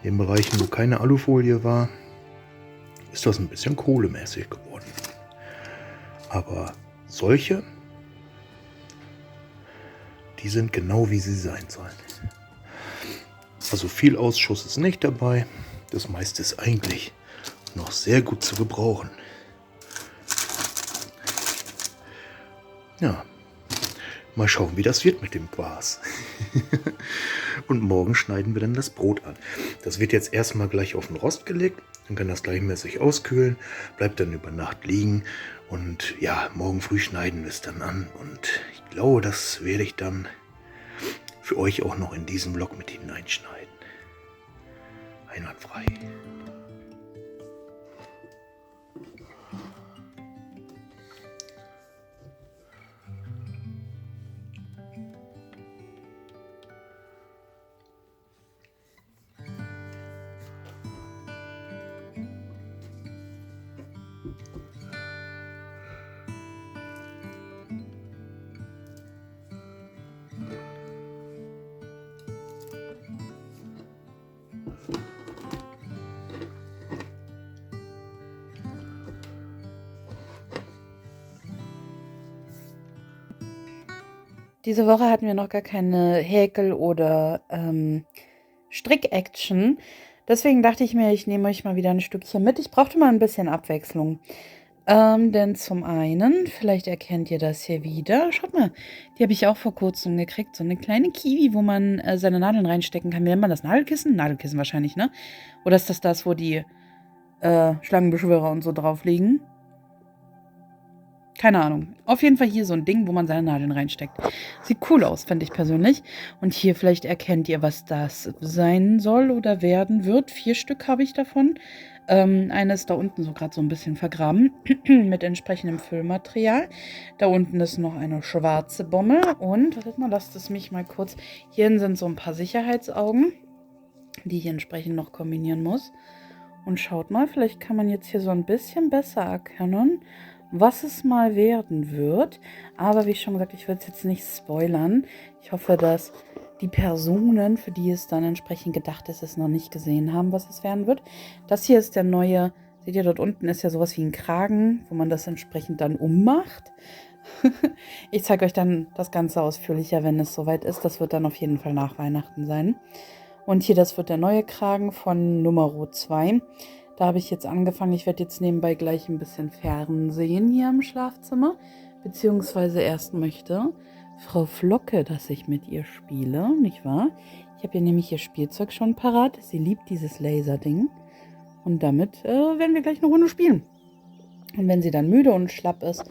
In den Bereichen, wo keine Alufolie war, ist das ein bisschen kohlemäßig geworden. Aber solche, die sind genau wie sie sein sollen. Also viel Ausschuss ist nicht dabei. Das meiste ist eigentlich noch sehr gut zu gebrauchen. Ja. Mal schauen, wie das wird mit dem Glas. Und morgen schneiden wir dann das Brot an. Das wird jetzt erstmal gleich auf den Rost gelegt. Dann kann das gleichmäßig auskühlen. Bleibt dann über Nacht liegen. Und ja, morgen früh schneiden wir es dann an. Und ich glaube, das werde ich dann für euch auch noch in diesen Vlog mit hineinschneiden. Einwandfrei. Diese Woche hatten wir noch gar keine Häkel- oder Strick-Action. Deswegen dachte ich mir, ich nehme euch mal wieder ein Stückchen mit. Ich brauchte mal ein bisschen Abwechslung. Denn zum einen, vielleicht erkennt ihr das hier wieder. Schaut mal, die habe ich auch vor kurzem gekriegt. So eine kleine Kiwi, wo man seine Nadeln reinstecken kann. Wie nennt man das? Nadelkissen? Nadelkissen wahrscheinlich, ne? Oder ist das, wo die Schlangenbeschwörer und so drauf liegen? Keine Ahnung. Auf jeden Fall hier so ein Ding, wo man seine Nadeln reinsteckt. Sieht cool aus, finde ich persönlich. Und hier vielleicht erkennt ihr, was das sein soll oder werden wird. 4 Stück habe ich davon. Eine ist da unten so gerade so ein bisschen vergraben mit entsprechendem Füllmaterial. Da unten ist noch eine schwarze Bommel. Und, wartet mal, lasst es mich mal kurz. Hier sind so ein paar Sicherheitsaugen, die ich entsprechend noch kombinieren muss. Und schaut mal, vielleicht kann man jetzt hier so ein bisschen besser erkennen, was es mal werden wird. Aber wie ich schon gesagt, ich will es jetzt nicht spoilern. Ich hoffe, dass die Personen, für die es dann entsprechend gedacht ist, es noch nicht gesehen haben, was es werden wird. Das hier ist der neue Seht ihr, dort unten ist ja sowas wie ein Kragen, wo man das entsprechend dann ummacht. Ich zeige euch dann das Ganze ausführlicher, wenn es soweit ist. Das wird dann auf jeden Fall nach Weihnachten sein. Und hier, das wird der neue Kragen von Nummer 2. Da habe ich jetzt angefangen. Ich werde jetzt nebenbei gleich ein bisschen Fernsehen hier im Schlafzimmer. Beziehungsweise erst möchte Frau Flocke, dass ich mit ihr spiele, nicht wahr? Ich habe hier nämlich ihr Spielzeug schon parat. Sie liebt dieses Laserding. Und damit werden wir gleich eine Runde spielen. Und wenn sie dann müde und schlapp ist,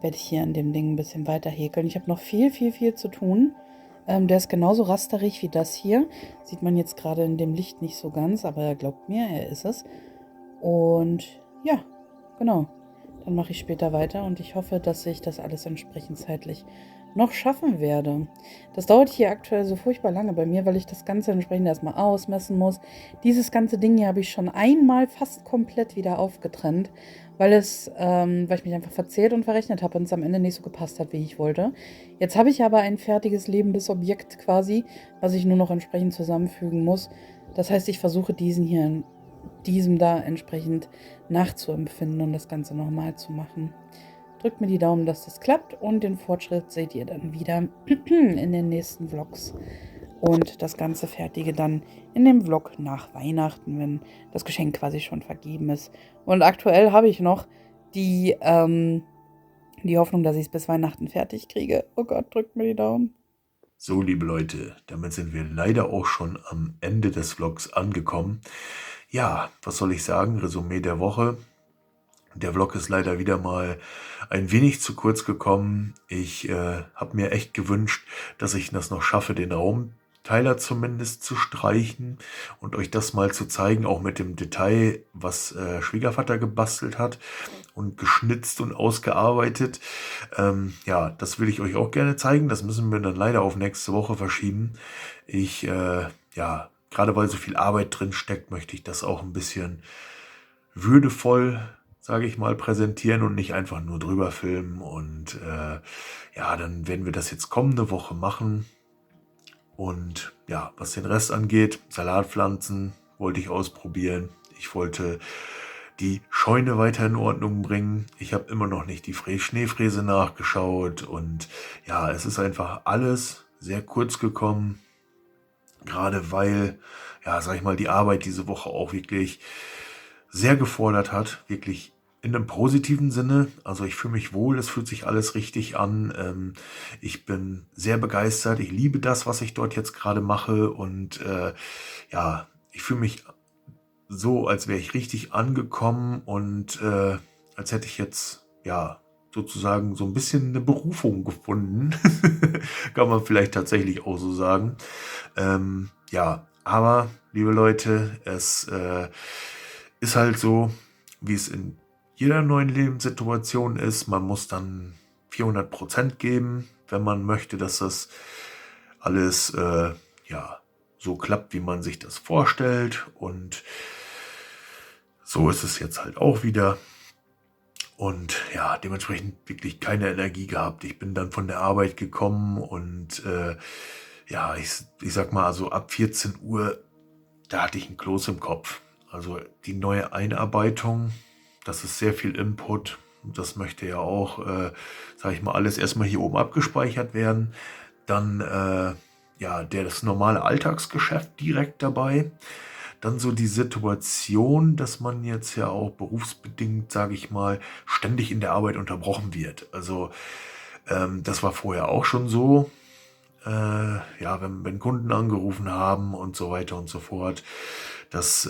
werde ich hier an dem Ding ein bisschen weiter häkeln. Ich habe noch viel zu tun. Der ist genauso rasterig wie das hier. Sieht man jetzt gerade in dem Licht nicht so ganz, aber er glaubt mir, er ist es. Und ja, genau. Dann mache ich später weiter und ich hoffe, dass ich das alles entsprechend zeitlich noch schaffen werde. Das dauert hier aktuell so furchtbar lange bei mir, weil ich das Ganze entsprechend erstmal ausmessen muss. Dieses ganze Ding hier habe ich schon einmal fast komplett wieder aufgetrennt, weil ich mich einfach verzählt und verrechnet habe und es am Ende nicht so gepasst hat, wie ich wollte. Jetzt habe ich aber ein fertiges lebendes Objekt quasi, was ich nur noch entsprechend zusammenfügen muss. Das heißt, ich versuche diesem da entsprechend nachzuempfinden und das Ganze nochmal zu machen. Drückt mir die Daumen, dass das klappt und den Fortschritt seht ihr dann wieder in den nächsten Vlogs. Und das ganze Fertige dann in dem Vlog nach Weihnachten, wenn das Geschenk quasi schon vergeben ist. Und aktuell habe ich noch die Hoffnung, dass ich es bis Weihnachten fertig kriege. Oh Gott, drückt mir die Daumen. So, liebe Leute, damit sind wir leider auch schon am Ende des Vlogs angekommen. Ja, was soll ich sagen? Resümee der Woche. Der Vlog ist leider wieder mal ein wenig zu kurz gekommen. Ich habe mir echt gewünscht, dass ich das noch schaffe, den Raumteiler zumindest zu streichen und euch das mal zu zeigen, auch mit dem Detail, was Schwiegervater gebastelt hat und geschnitzt und ausgearbeitet. Ja, das will ich euch auch gerne zeigen. Das müssen wir dann leider auf nächste Woche verschieben. Ja, gerade weil so viel Arbeit drin steckt, möchte ich das auch ein bisschen würdevoll, sage ich mal, präsentieren und nicht einfach nur drüber filmen. Und ja, dann werden wir das jetzt kommende Woche machen. Und ja, was den Rest angeht, Salatpflanzen wollte ich ausprobieren. Ich wollte die Scheune weiter in Ordnung bringen. Ich habe immer noch nicht die Schneefräse nachgeschaut. Und ja, es ist einfach alles sehr kurz gekommen. Gerade weil, ja, sag ich mal, die Arbeit diese Woche auch wirklich sehr gefordert hat, wirklich in einem positiven Sinne. Also ich fühle mich wohl, es fühlt sich alles richtig an. Ich bin sehr begeistert, ich liebe das, was ich dort jetzt gerade mache und ja, ich fühle mich so, als wäre ich richtig angekommen und als hätte ich jetzt, ja, sozusagen so ein bisschen eine Berufung gefunden. Kann man vielleicht tatsächlich auch so sagen. Ja, aber, liebe Leute, es ist halt so, wie es in jeder neuen Lebenssituation ist. Man muss dann 400% geben, wenn man möchte, dass das alles ja, so klappt, wie man sich das vorstellt. Und so ist es jetzt halt auch wieder. Und ja, dementsprechend wirklich keine Energie gehabt. Ich bin dann von der Arbeit gekommen und ja, ich sag mal, also ab 14 Uhr, da hatte ich einen Kloß im Kopf. Also die neue Einarbeitung, das ist sehr viel Input. Das möchte ja auch, sage ich mal, alles erstmal hier oben abgespeichert werden. Dann ja, das normale Alltagsgeschäft direkt dabei. Dann so die Situation, dass man jetzt ja auch berufsbedingt, sage ich mal, ständig in der Arbeit unterbrochen wird. Also das war vorher auch schon so. Ja, wenn Kunden angerufen haben und so weiter und so fort. Das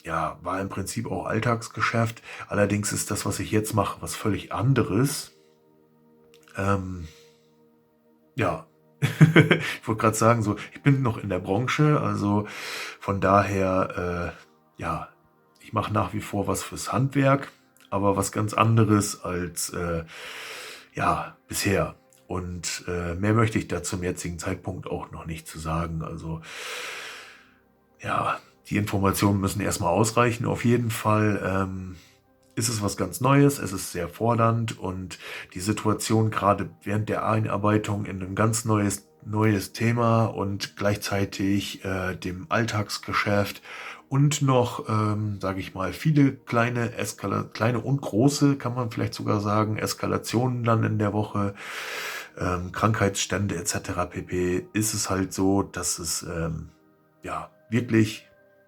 ja, war im Prinzip auch Alltagsgeschäft. Allerdings ist das, was ich jetzt mache, was völlig anderes. Ja, ich wollte gerade sagen, so, ich bin noch in der Branche, also von daher, ja, ich mache nach wie vor was fürs Handwerk, aber was ganz anderes als, ja, bisher. Und mehr möchte ich da zum jetzigen Zeitpunkt auch noch nicht zu sagen. Also, ja, die Informationen müssen erstmal ausreichen. Auf jeden Fall ist es was ganz Neues, es ist sehr fordernd und die Situation gerade während der Einarbeitung in ein ganz neues neues Thema und gleichzeitig dem Alltagsgeschäft und noch, sage ich mal, viele kleine und große, kann man vielleicht sogar sagen, Eskalationen dann in der Woche, Krankheitsstände etc. pp. Ist es halt so, dass es wirklich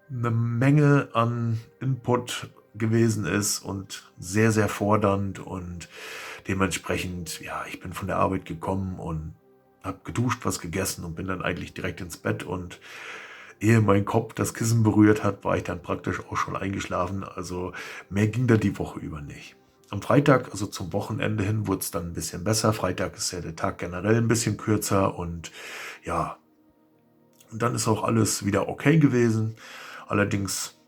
eine Menge an Input gewesen ist und sehr, sehr fordernd und dementsprechend, ja, ich bin von der Arbeit gekommen und habe geduscht, was gegessen und bin dann eigentlich direkt ins Bett und ehe mein Kopf das Kissen berührt hat, war ich dann praktisch auch schon eingeschlafen. Also mehr ging da die Woche über nicht. Am Freitag, also zum Wochenende hin, wurde es dann ein bisschen besser. Freitag ist ja der Tag generell ein bisschen kürzer und ja, und dann ist auch alles wieder okay gewesen. Allerdings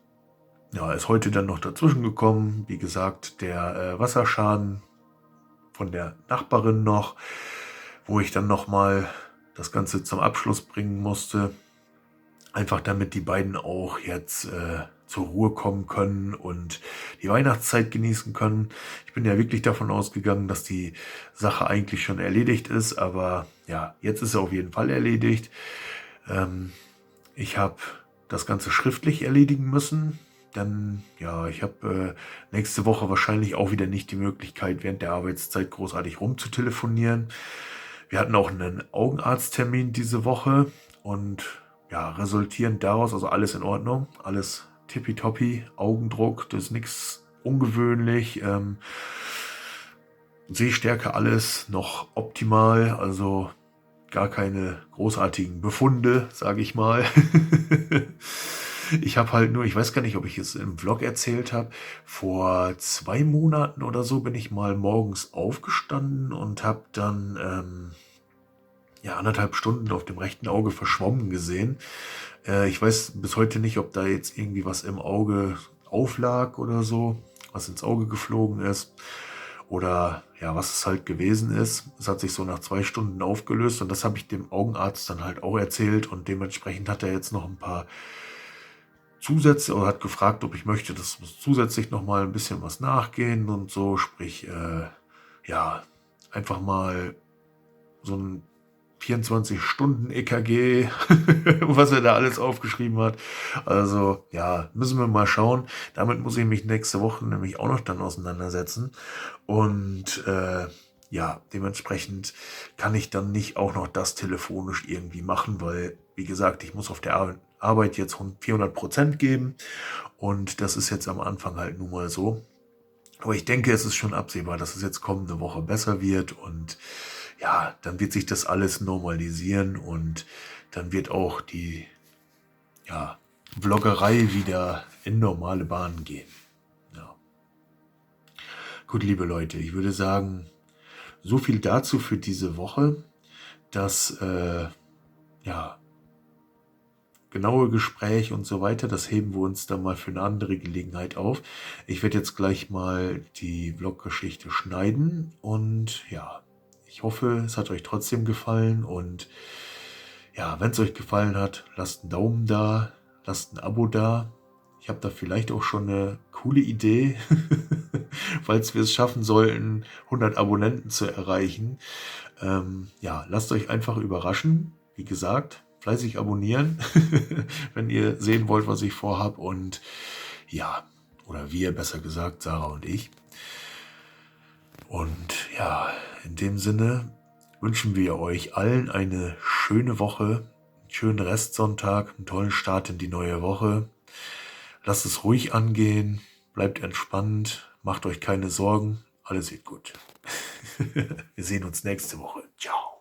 ja, ist heute dann noch dazwischen gekommen. Wie gesagt, der Wasserschaden von der Nachbarin noch, wo ich dann nochmal das Ganze zum Abschluss bringen musste. Einfach damit die beiden auch jetzt zur Ruhe kommen können und die Weihnachtszeit genießen können. Ich bin ja wirklich davon ausgegangen, dass die Sache eigentlich schon erledigt ist, aber ja, jetzt ist sie auf jeden Fall erledigt. Ich habe das Ganze schriftlich erledigen müssen, denn ja, ich habe nächste Woche wahrscheinlich auch wieder nicht die Möglichkeit, während der Arbeitszeit großartig rumzutelefonieren. Wir hatten auch einen Augenarzttermin diese Woche und ja, resultierend daraus, also alles in Ordnung, alles tippitoppi, Augendruck, das ist nichts ungewöhnlich, Sehstärke alles noch optimal, also gar keine großartigen Befunde, sage ich mal. Ich habe halt nur, ich weiß gar nicht, ob ich es im Vlog erzählt habe, vor 2 Monaten oder so bin ich mal morgens aufgestanden und habe dann 1,5 Stunden auf dem rechten Auge verschwommen gesehen. Ich weiß bis heute nicht, ob da jetzt irgendwie was im Auge auflag oder so, was ins Auge geflogen ist oder ja, was es halt gewesen ist. Es hat sich so nach 2 Stunden aufgelöst und das habe ich dem Augenarzt dann halt auch erzählt und dementsprechend hat er jetzt noch ein paar Zusätze oder hat gefragt, ob ich möchte, dass zusätzlich noch mal ein bisschen was nachgehen und so, sprich einfach mal so ein 24-Stunden-EKG, was er da alles aufgeschrieben hat. Also, ja, müssen wir mal schauen. Damit muss ich mich nächste Woche nämlich auch noch dann auseinandersetzen. Und dementsprechend kann ich dann nicht auch noch das telefonisch irgendwie machen, weil, wie gesagt, ich muss auf der Arbeit jetzt 400% geben. Und das ist jetzt am Anfang halt nun mal so. Aber ich denke, es ist schon absehbar, dass es jetzt kommende Woche besser wird und ja, dann wird sich das alles normalisieren und dann wird auch die Vloggerei wieder in normale Bahnen gehen. Ja. Gut, liebe Leute, ich würde sagen, so viel dazu für diese Woche. Das genaue Gespräch und so weiter, das heben wir uns dann mal für eine andere Gelegenheit auf. Ich werde jetzt gleich mal die Vlog-Geschichte schneiden und ja, ich hoffe, es hat euch trotzdem gefallen und ja, wenn es euch gefallen hat, lasst einen Daumen da, lasst ein Abo da. Ich habe da vielleicht auch schon eine coole Idee, falls wir es schaffen sollten, 100 Abonnenten zu erreichen. Lasst euch einfach überraschen. Wie gesagt, fleißig abonnieren, wenn ihr sehen wollt, was ich vorhabe. Und ja, oder wir, besser gesagt, Sarah und ich. Und ja, in dem Sinne wünschen wir euch allen eine schöne Woche, einen schönen Restsonntag, einen tollen Start in die neue Woche. Lasst es ruhig angehen, bleibt entspannt, macht euch keine Sorgen, alles wird gut. Wir sehen uns nächste Woche. Ciao.